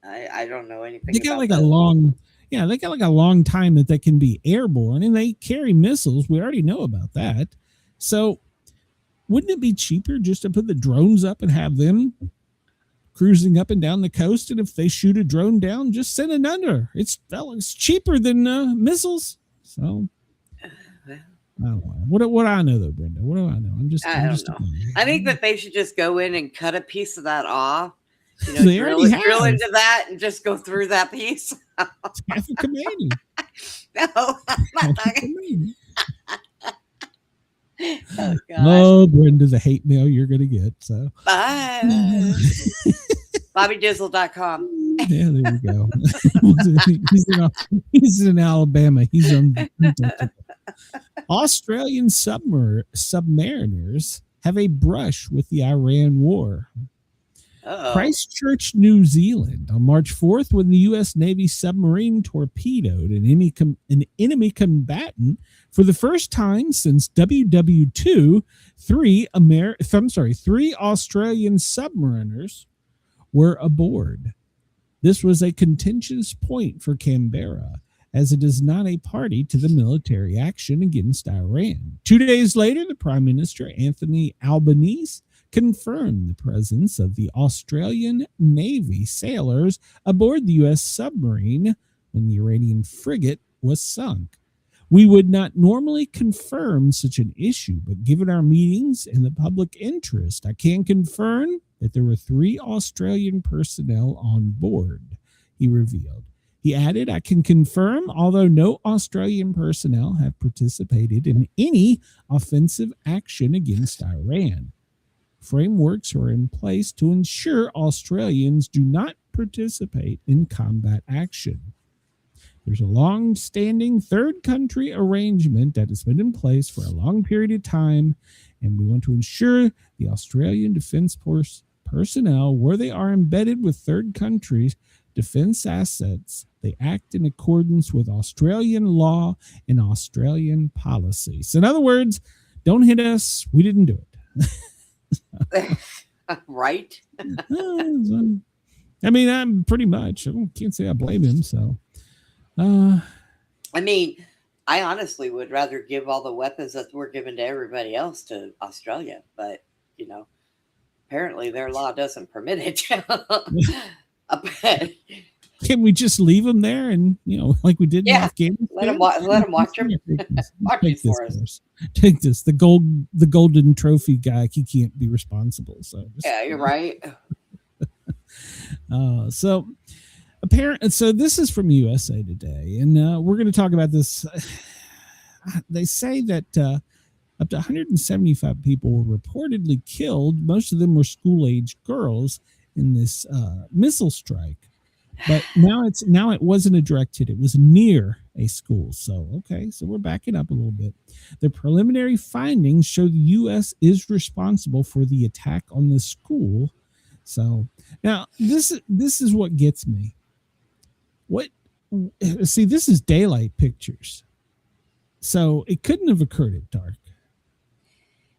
I don't know anything. They got like a long time that they can be airborne, and they carry missiles. We already know about that. So wouldn't it be cheaper just to put the drones up and have them cruising up and down the coast? And if they shoot a drone down, just send it under. It's cheaper than missiles. So I don't know. What do I know though, Brenda? What do I know? I don't know. I think that they should just go in and cut a piece of that off. They drill into that and just go through that piece. It's half a Khamenei. No, I'm not talking. Oh, God. Oh, Brenda, the hate mail you're going to get. So bye. BobbyDizzle.com. Yeah, there we go. he's in Alabama. He's on. Australian submariners have a brush with the Iran war. Uh-oh. Christchurch, New Zealand, on March 4th, when the U.S. Navy submarine torpedoed an enemy combatant for the first time since WW2, three Australian submariners were aboard. This was a contentious point for Canberra, as it is not a party to the military action against Iran. 2 days later, the Prime Minister, Anthony Albanese, confirmed the presence of the Australian Navy sailors aboard the U.S. submarine when the Iranian frigate was sunk. We would not normally confirm such an issue, but given our meetings and the public interest, I can confirm that there were 3 Australian personnel on board, he revealed. He added, I can confirm, although no Australian personnel have participated in any offensive action against Iran. frameworks are in place to ensure Australians do not participate in combat action. There's a long-standing third country arrangement that has been in place for a long period of time, and we want to ensure the Australian Defence Force personnel, where they are embedded with third countries' defence assets, they act in accordance with Australian law and Australian policies. In other words, don't hit us. We didn't do it. Right? I mean, I'm pretty much. I can't say I blame him. So, I mean, I honestly would rather give all the weapons that were given to everybody else to Australia, but apparently their law doesn't permit it. Can we just leave them there and, like we did in Afghanistan? Let them watch them. Take this. The golden trophy guy, he can't be responsible. So you're right. So this is from USA Today, and we're going to talk about this. They say that up to 175 people were reportedly killed. Most of them were school-age girls in this missile strike. But now it wasn't a direct hit. It was near a school. So we're backing up a little bit. The preliminary findings show the U.S. is responsible for the attack on the school. So now this is what gets me. This is daylight pictures. So it couldn't have occurred at dark.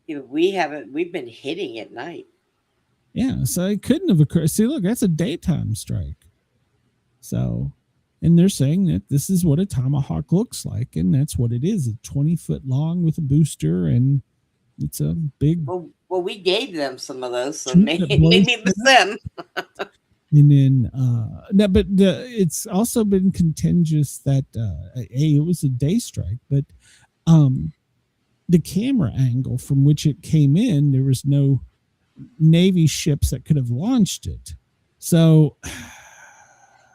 Yeah, we've been hitting at night. Yeah, so it couldn't have occurred. See, look, that's a daytime strike. So, and they're saying that this is what a Tomahawk looks like, and that's what it is. It's 20 foot long with a booster, and it's a big. Well, we gave them some of those, so maybe it was them. And then, it's also been contingent that it was a day strike, but the camera angle from which it came in, there was no Navy ships that could have launched it. So,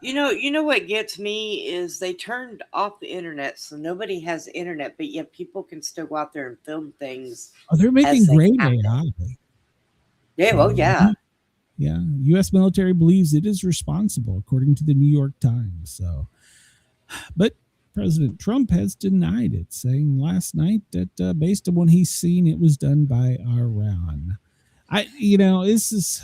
you know what gets me is they turned off the internet, so nobody has internet, but yet people can still go out there and film things. Oh, they're making great AI. Yeah, well, yeah. Yeah, U.S. military believes it is responsible, according to the New York Times. So, but President Trump has denied it, saying last night that based on what he's seen, it was done by Iran. This is,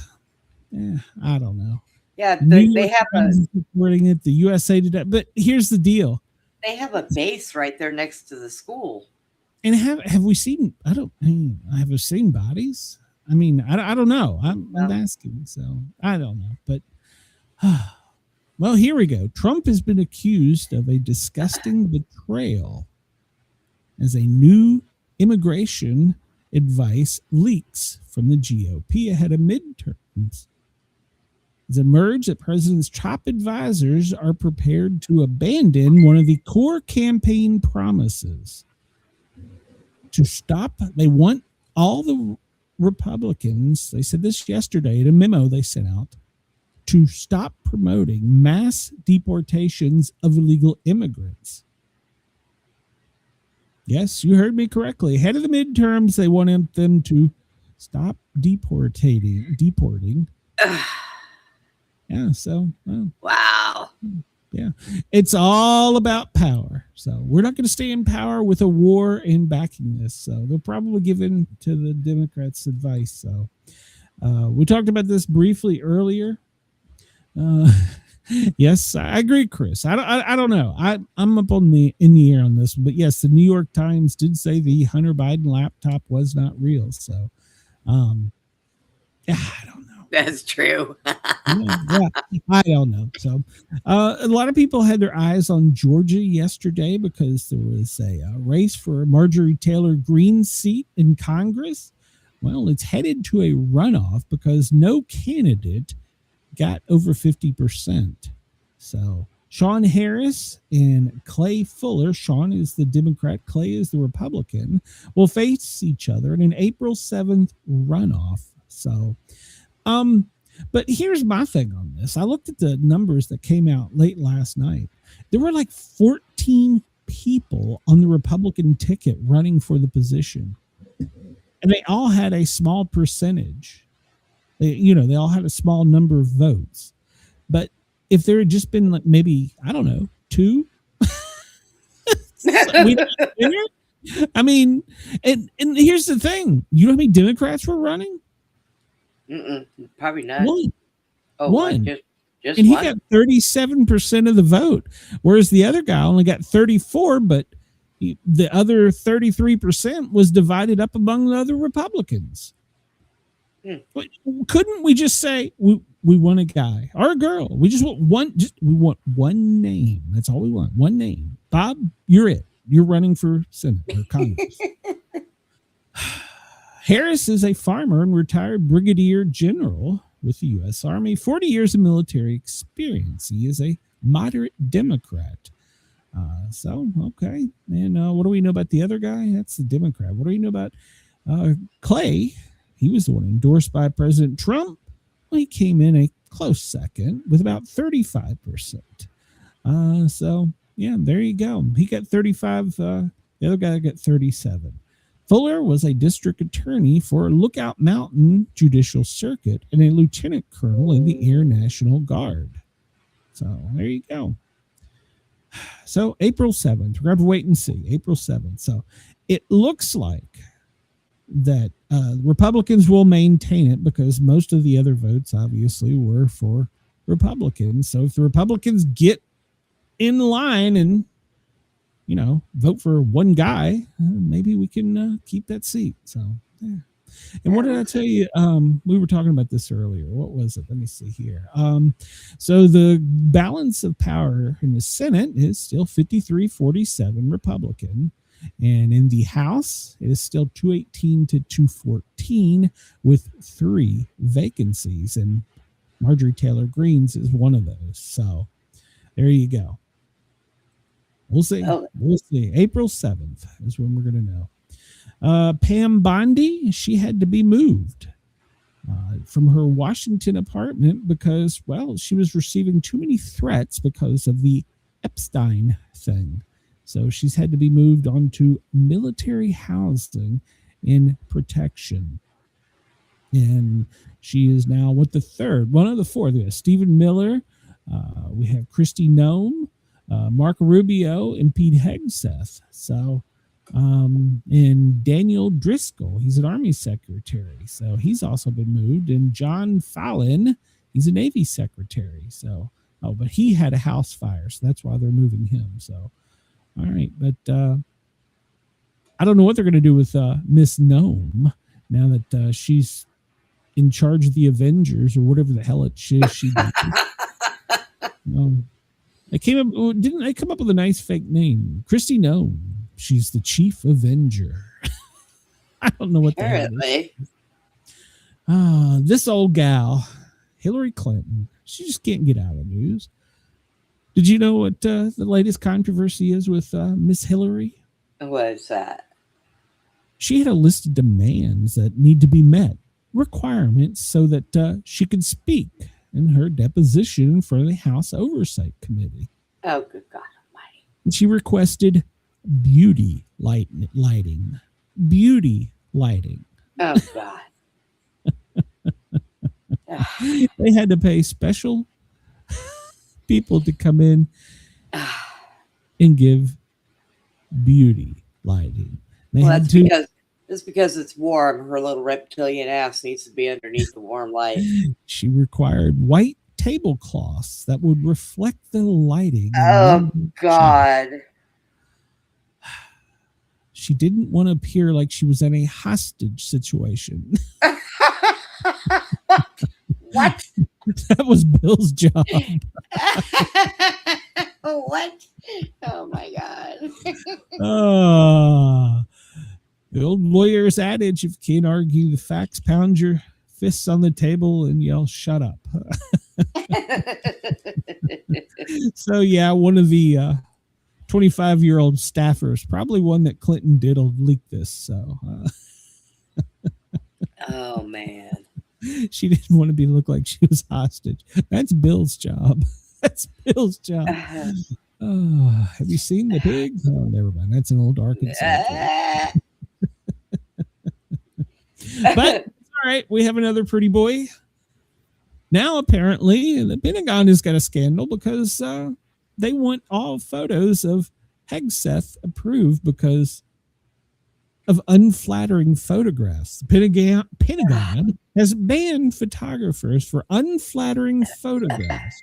I don't know. Yeah, they have supporting it. The USA Today, but here's the deal: they have a base right there next to the school. And have we seen? Have we seen bodies? I mean, I don't know. I'm asking, so I don't know. But well, here we go. Trump has been accused of a disgusting betrayal as a new immigration advice leaks from the GOP ahead of midterms. It's emerged that President's top advisors are prepared to abandon one of the core campaign promises to stop. They want all the Republicans, they said this yesterday in a memo they sent out, to stop promoting mass deportations of illegal immigrants. Yes, you heard me correctly. Ahead of the midterms, they want them to stop deporting. Yeah, so wow. Yeah, it's all about power. So we're not going to stay in power with a war in backing this. So they'll probably give in to the Democrats' advice. So we talked about this briefly earlier. Yes, I agree, Chris. I don't know. I'm up in the air on this, but yes, the New York Times did say the Hunter Biden laptop was not real. So, I don't know. That's true. Yeah, I don't know. So, a lot of people had their eyes on Georgia yesterday because there was a race for Marjorie Taylor Greene's seat in Congress. Well, it's headed to a runoff because no candidate got over 50%. So Sean Harris and Clay Fuller, Sean is the Democrat, Clay is the Republican, will face each other in an April 7th runoff. So, but here's my thing on this. I looked at the numbers that came out late last night. There were like 14 people on the Republican ticket running for the position. And they all had a small percentage. They all had a small number of votes. But if there had just been like maybe, I don't know, 2, I mean, and here's the thing. You know how many Democrats were running? Probably not. One. One. Just and he one? got 37% of the vote, whereas the other guy only got 34, but the other 33% was divided up among the other Republicans. Couldn't we just say we want a guy or a girl? We just want one. We want one name. That's all we want. One name. Bob, you're it. You're running for Senate or Congress. Harris is a farmer and retired brigadier general with the U.S. Army. 40 years of military experience. He is a moderate Democrat. Okay. And what do we know about the other guy? That's the Democrat. What do we know about Clay? He was the one endorsed by President Trump. Well, he came in a close second with about 35%. Yeah, there you go. He got 35. The other guy got 37. Fuller was a district attorney for Lookout Mountain Judicial Circuit and a lieutenant colonel in the Air National Guard. So there you go. So April 7th, we're going to wait and see. April 7th. So it looks like that Republicans will maintain it because most of the other votes obviously were for Republicans. So if the Republicans get in line and, vote for one guy, maybe we can keep that seat. So, yeah. And what did I tell you? We were talking about this earlier. What was it? Let me see here. So the balance of power in the Senate is still 53-47 Republican. And in the House, it is still 218-214 with 3 vacancies. And Marjorie Taylor Greene is one of those. So there you go. We'll see. We'll see. April 7th is when we're going to know. Pam Bondi, she had to be moved from her Washington apartment because, well, she was receiving too many threats because of the Epstein thing. So she's had to be moved onto military housing in protection. And she is now one of the 4. We have Stephen Miller. We have Kristi Noem, Marco Rubio, and Pete Hegseth. So, and Daniel Driscoll, he's an Army secretary. So he's also been moved. And John Fallon, he's a Navy secretary. So, but he had a house fire. So that's why they're moving him. So, all right. But I don't know what they're going to do with Miss Noem now that she's in charge of the Avengers or whatever the hell she does. Didn't they come up with a nice fake name? Kristi Noem. She's the chief Avenger. I don't know what that is. This old gal, Hillary Clinton, she just can't get out of the news. Did you know what the latest controversy is with Miss Hillary? What is that? She had a list of demands that need to be met, requirements so that she could speak in her deposition in front of the House Oversight Committee. Oh, good God Almighty. And she requested beauty lighting. Beauty lighting. Oh, God. They had to pay special people to come in and give beauty lighting. It's because it's warm. Her little reptilian ass needs to be underneath the warm light. She required white tablecloths that would reflect the lighting. Oh, God. She didn't want to appear like she was in a hostage situation. What? That was Bill's job. What? Oh, my God. The old lawyer's adage, if you can't argue the facts, pound your fists on the table and yell, shut up. So, yeah, one of the 25-year-old staffers, probably one that Clinton did, will leak this. So, oh, man. She didn't want to look like she was hostage. That's Bill's job. That's Bill's job. Oh, have you seen the pig? Oh, never mind. That's an old Arkansas. But all right, we have another pretty boy. Now, apparently, the Pentagon has got a scandal because they want all photos of Hegseth approved because of unflattering photographs. The Pentagon has banned photographers for unflattering photographs.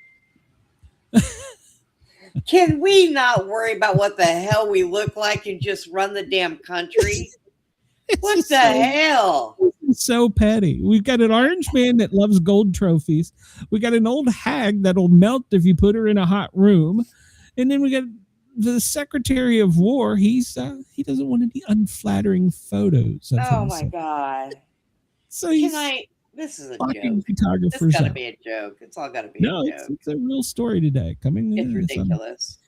Can we not worry about what the hell we look like and just run the damn country? What the hell? It's so petty. We've got an orange man that loves gold trophies. We got an old hag that'll melt if you put her in a hot room. And then we got the Secretary of War. He doesn't want any unflattering photos of Oh himself. my God. So he's this is a fucking joke. photographers. It's gotta be a joke. It's all gotta be a joke. It's a real story today. Coming It's ridiculous.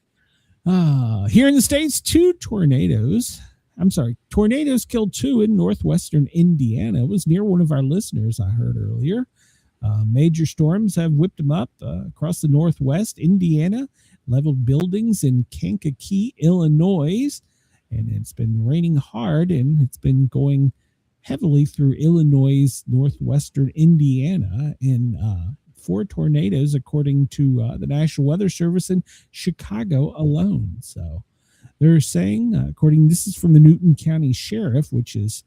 Here in the States, tornadoes killed 2 in northwestern Indiana. It was near one of our listeners I heard earlier. Major storms have whipped them up across the northwest Indiana, leveled buildings in Kankakee, Illinois, and it's been raining hard, and it's been going heavily through Illinois, northwestern Indiana, and 4 tornadoes, according to the National Weather Service in Chicago alone. So they're saying, this is from the Newton County Sheriff, which is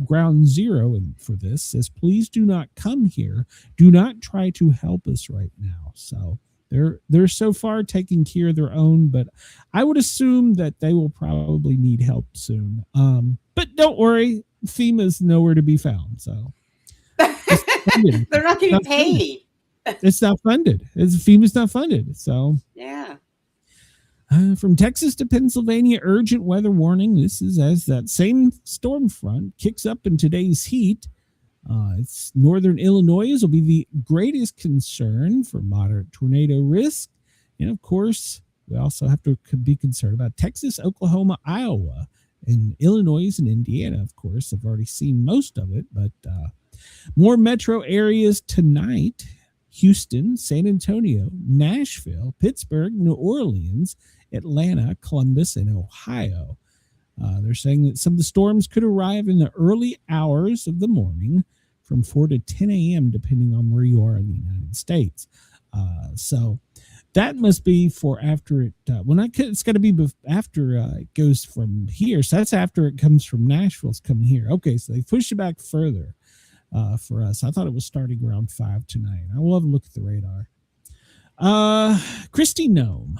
ground zero for this, says, please do not come here. Do not try to help us right now. So they're so far taking care of their own, but I would assume that they will probably need help soon. But don't worry, FEMA's nowhere to be found. So they're not getting paid. It's not funded. FEMA's not funded. So yeah. From Texas to Pennsylvania, urgent weather warning. This is as that same storm front kicks up in today's heat. It's northern Illinois will be the greatest concern for moderate tornado risk. And of course, we also have to be concerned about Texas, Oklahoma, Iowa, and Illinois and Indiana. Of course, I've already seen most of it, but more metro areas tonight: Houston, San Antonio, Nashville, Pittsburgh, New Orleans, Atlanta, Columbus, and Ohio. They're saying that some of the storms could arrive in the early hours of the morning from 4 to 10 a.m., depending on where you are in the United States. So that must be for after it. It's got to be after it goes from here. So that's after it comes from Nashville. It's coming here. Okay, so they pushed it back further for us. I thought it was starting around 5 tonight. I will have a look at the radar. Christy Nome.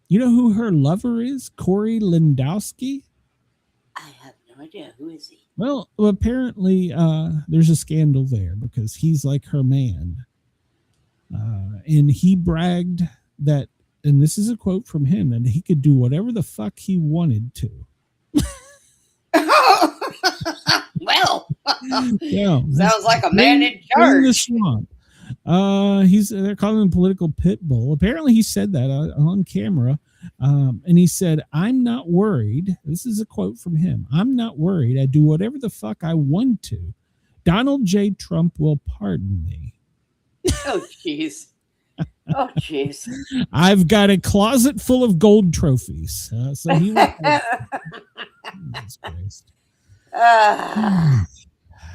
You know who her lover is? Corey Lewandowski? I have no idea. Who is he? Well, apparently there's a scandal there because he's like her man. And he bragged that, and this is a quote from him, that he could do whatever the fuck he wanted to. Well, yeah, sounds like a man in charge. The swamp. They're calling him political pit bull. Apparently he said that on camera. And he said, I'm not worried. This is a quote from him. I'm not worried. I do whatever the fuck I want to. Donald J. Trump will pardon me. Oh, jeez. Oh, jeez. I've got a closet full of gold trophies. So he was, Jesus Christ.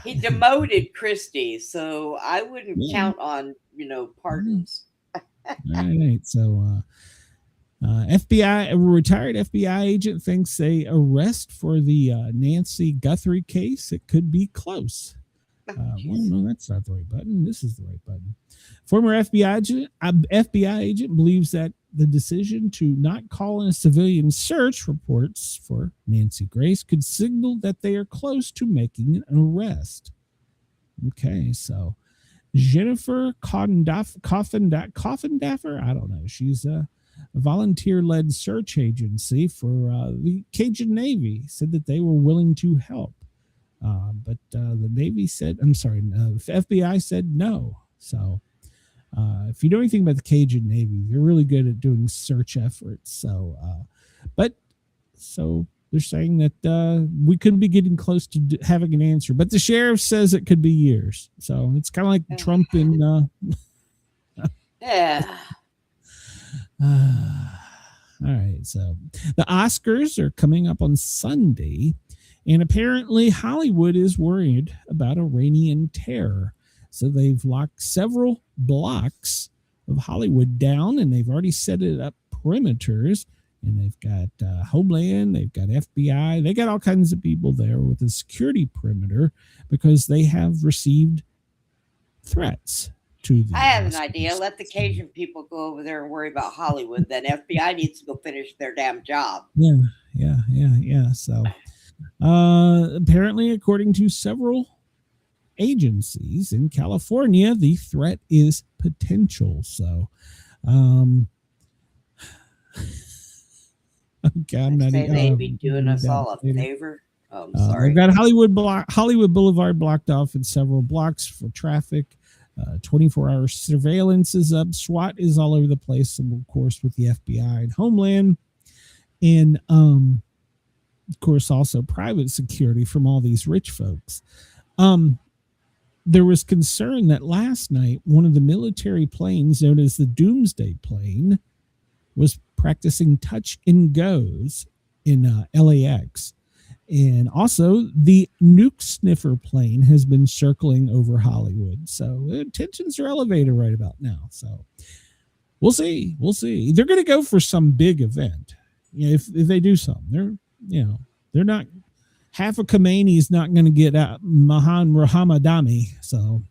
He demoted Christie, so I wouldn't count on, pardons. All right. So FBI, a retired FBI agent thinks a arrest for the Nancy Guthrie case, it could be close. Well, no, that's not the right button. This is the right button. Former FBI agent believes that the decision to not call in a civilian search reports for Nancy Grace could signal that they are close to making an arrest. Okay, so Jennifer Coffendaffer, I don't know. She's a volunteer-led search agency for the Cajun Navy, said that they were willing to help. But the Navy said, the FBI said no. So if you know anything about the Cajun Navy, they're really good at doing search efforts. So they're saying that we could be getting close to having an answer. But the sheriff says it could be years. So it's kind of like Trump in... yeah. All right. So the Oscars are coming up on Sunday. And apparently Hollywood is worried about Iranian terror. So they've locked several blocks of Hollywood down, and they've already set it up perimeters. And they've got Homeland, they've got FBI, they got all kinds of people there with a security perimeter because they have received threats to the. I have an idea. Let the Cajun people go over there and worry about Hollywood. Then FBI needs to go finish their damn job. Yeah. So apparently, according to several agencies in California, the threat is potential. So, okay, I'm not. They'd be doing us all a favor. Oh, I'm sorry. They've got Hollywood Boulevard blocked off in several blocks for traffic. 24-hour surveillance is up. SWAT is all over the place, and of course with the FBI and Homeland, and of course also private security from all these rich folks. There was concern that last night one of the military planes, known as the Doomsday Plane, was practicing touch and goes in LAX. And also the nuke sniffer plane has been circling over Hollywood. So tensions are elevated right about now. So we'll see. They're going to go for some big event. If they do something, they're not, half of Khomeini is not going to get out Mahan Rahamadami. So,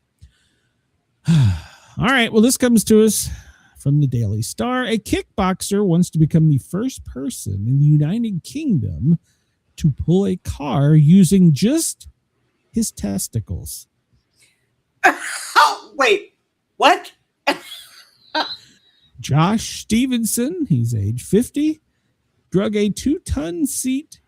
all right. Well, this comes to us from the Daily Star. A kickboxer wants to become the first person in the United Kingdom to pull a car using just his testicles. Oh, wait, what? Josh Stevenson, he's age 50, drug a 2-ton seat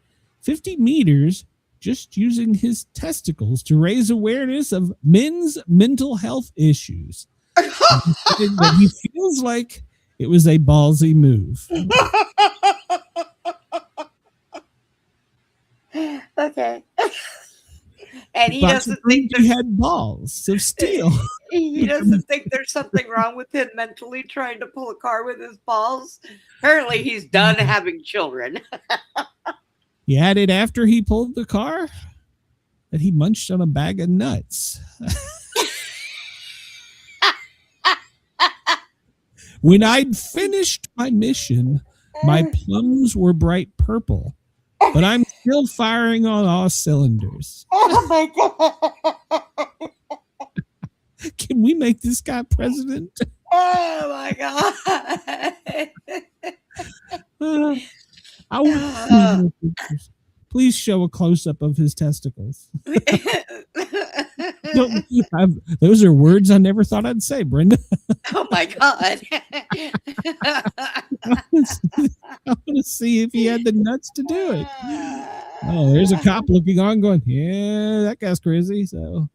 50 meters just using his testicles to raise awareness of men's mental health issues. But he feels like it was a ballsy move. Okay. And he doesn't think he had balls of steel. He doesn't think there's something wrong with him mentally trying to pull a car with his balls. Apparently he's done having children. He added after he pulled the car that he munched on a bag of nuts. When I'd finished my mission, my plums were bright purple. But I'm still firing on all cylinders. Oh my God. Can we make this guy president? Oh my God. Please show a close-up of his testicles. Those are words I never thought I'd say, Brenda. Oh my God. I want to see if he had the nuts to do it. Oh, there's a cop looking on going, yeah, that guy's crazy. So,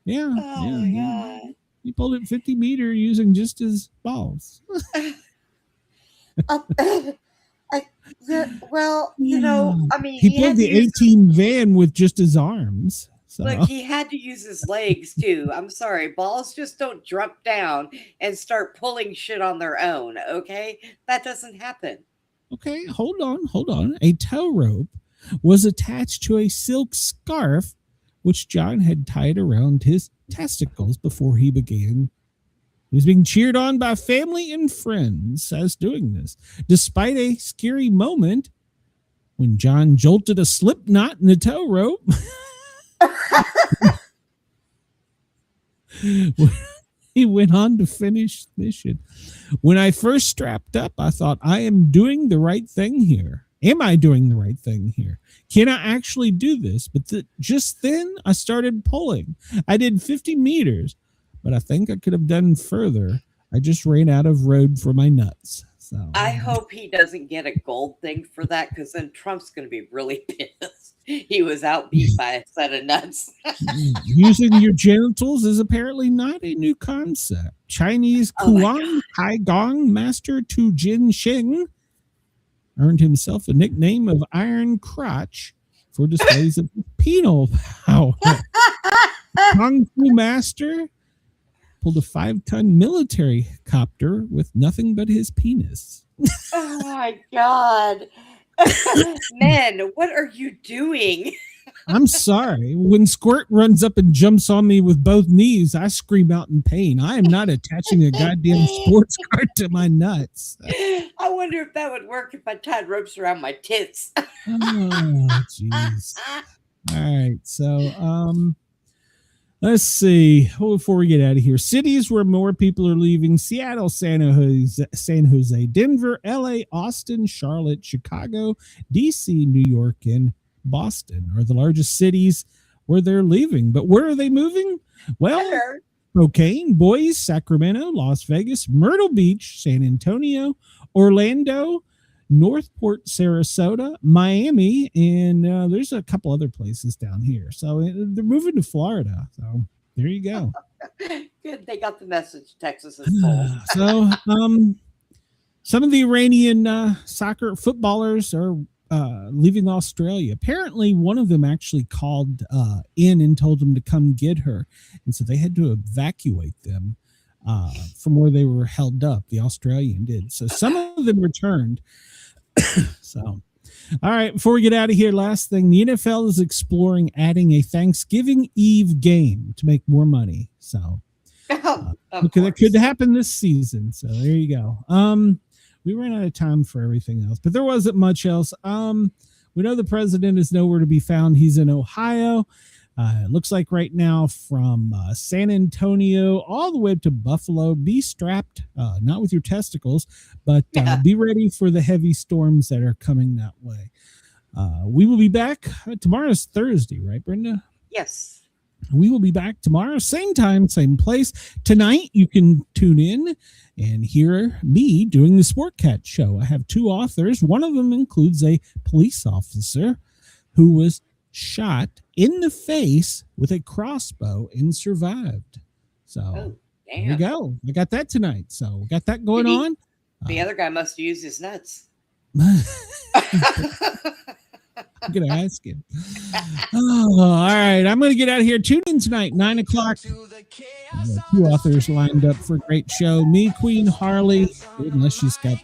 yeah. My God. He pulled it 50 meter using just his balls. Well, I mean, he pulled the 18 van with just his arms. So. Look, he had to use his legs too. I'm sorry. Balls just don't drop down and start pulling shit on their own. Okay. That doesn't happen. Okay. Hold on. A tow rope was attached to a silk scarf, which John had tied around his testicles before he began. He was being cheered on by family and friends as doing this, despite a scary moment when John jolted a slip knot in the tow rope. He went on to finish the mission. When I first strapped up, I thought, I am doing the right thing here. Am I doing the right thing here? Can I actually do this? But just then I started pulling. I did 50 meters, but I think I could have done further. I just ran out of road for my nuts. So I hope he doesn't get a gold thing for that, because then Trump's going to be really pissed. He was outbeat by a set of nuts. Using your genitals is apparently not a new concept. Chinese Kuang Hai Gong master Tu Jin Sheng earned himself a nickname of Iron Crotch for displays of penal power. Kung Fu master pulled a 5-ton military copter with nothing but his penis. Oh my God. Men, what are you doing? I'm sorry. When Squirt runs up and jumps on me with both knees, I scream out in pain. I am not attaching a goddamn sports cart to my nuts. I wonder if that would work if I tied ropes around my tits. Oh, jeez. All right. So, let's see. Before we get out of here, cities where more people are leaving: Seattle, San Jose, Denver, LA, Austin, Charlotte, Chicago, DC, New York, and Boston are the largest cities where they're leaving. But where are they moving? Well, Spokane, Boise, Sacramento, Las Vegas, Myrtle Beach, San Antonio, Orlando, Northport, Sarasota, Miami, and there's a couple other places down here. So they're moving to Florida. So there you go. Good. They got the message. Texas is full. So some of the Iranian soccer footballers are leaving Australia. Apparently, one of them actually called in and told them to come get her. And so they had to evacuate them from where they were held up. The Australian did. So some of them returned. So, all right, before we get out of here, last thing, the NFL is exploring adding a Thanksgiving Eve game to make more money. So okay, that could happen this season. So there you go. We ran out of time for everything else, but there wasn't much else. We know the president is nowhere to be found. He's in Ohio. It looks like right now from San Antonio all the way up to Buffalo. Be strapped, not with your testicles, but be ready for the heavy storms that are coming that way. We will be back. Tomorrow's Thursday, right, Brenda? Yes. We will be back tomorrow, same time, same place. Tonight, you can tune in and hear me doing the Sportcat show. I have two authors. One of them includes a police officer who was shot in the face with a crossbow and survived. So there you go. I got that tonight. So we got that going on. The other guy must use his nuts. I'm going to ask him. Oh, all right. I'm going to get out of here. Tune in tonight, 9 o'clock. Two authors lined up for a great show. Me, Queen Harley, unless she's got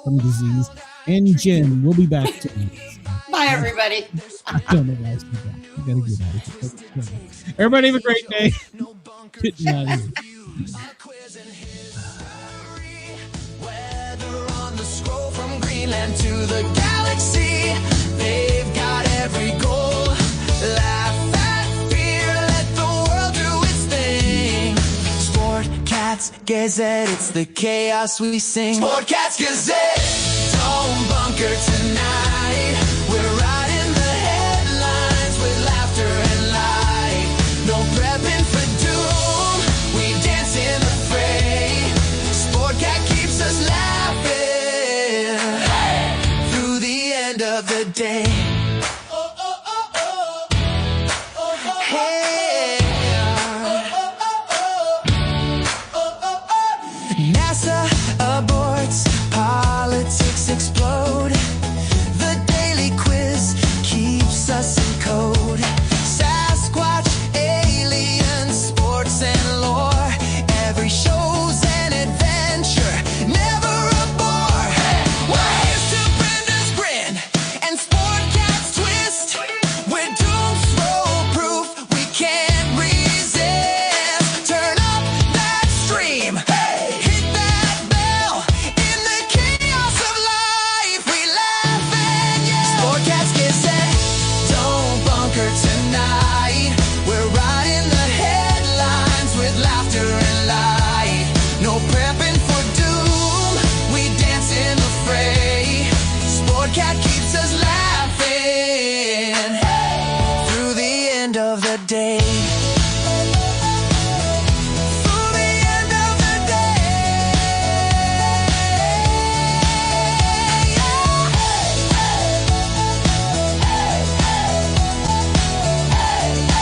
some disease, and Jen. We'll be back tonight. Bye, everybody. I don't know why I said that. I got to get out of here. Everybody have a great day. Getting out of here. From Greenland to the galaxy, they've got every goal. Laugh at fear, let the world do its thing. Sportcats, Gazette, it's the chaos we sing. Sportcats, Gazette, don't bunker tonight. We're riding the headlines with laughter and light. No prepping for doom, we dance in the fray. Sportcat keeps us laughing through the end of the day. Hey. NASA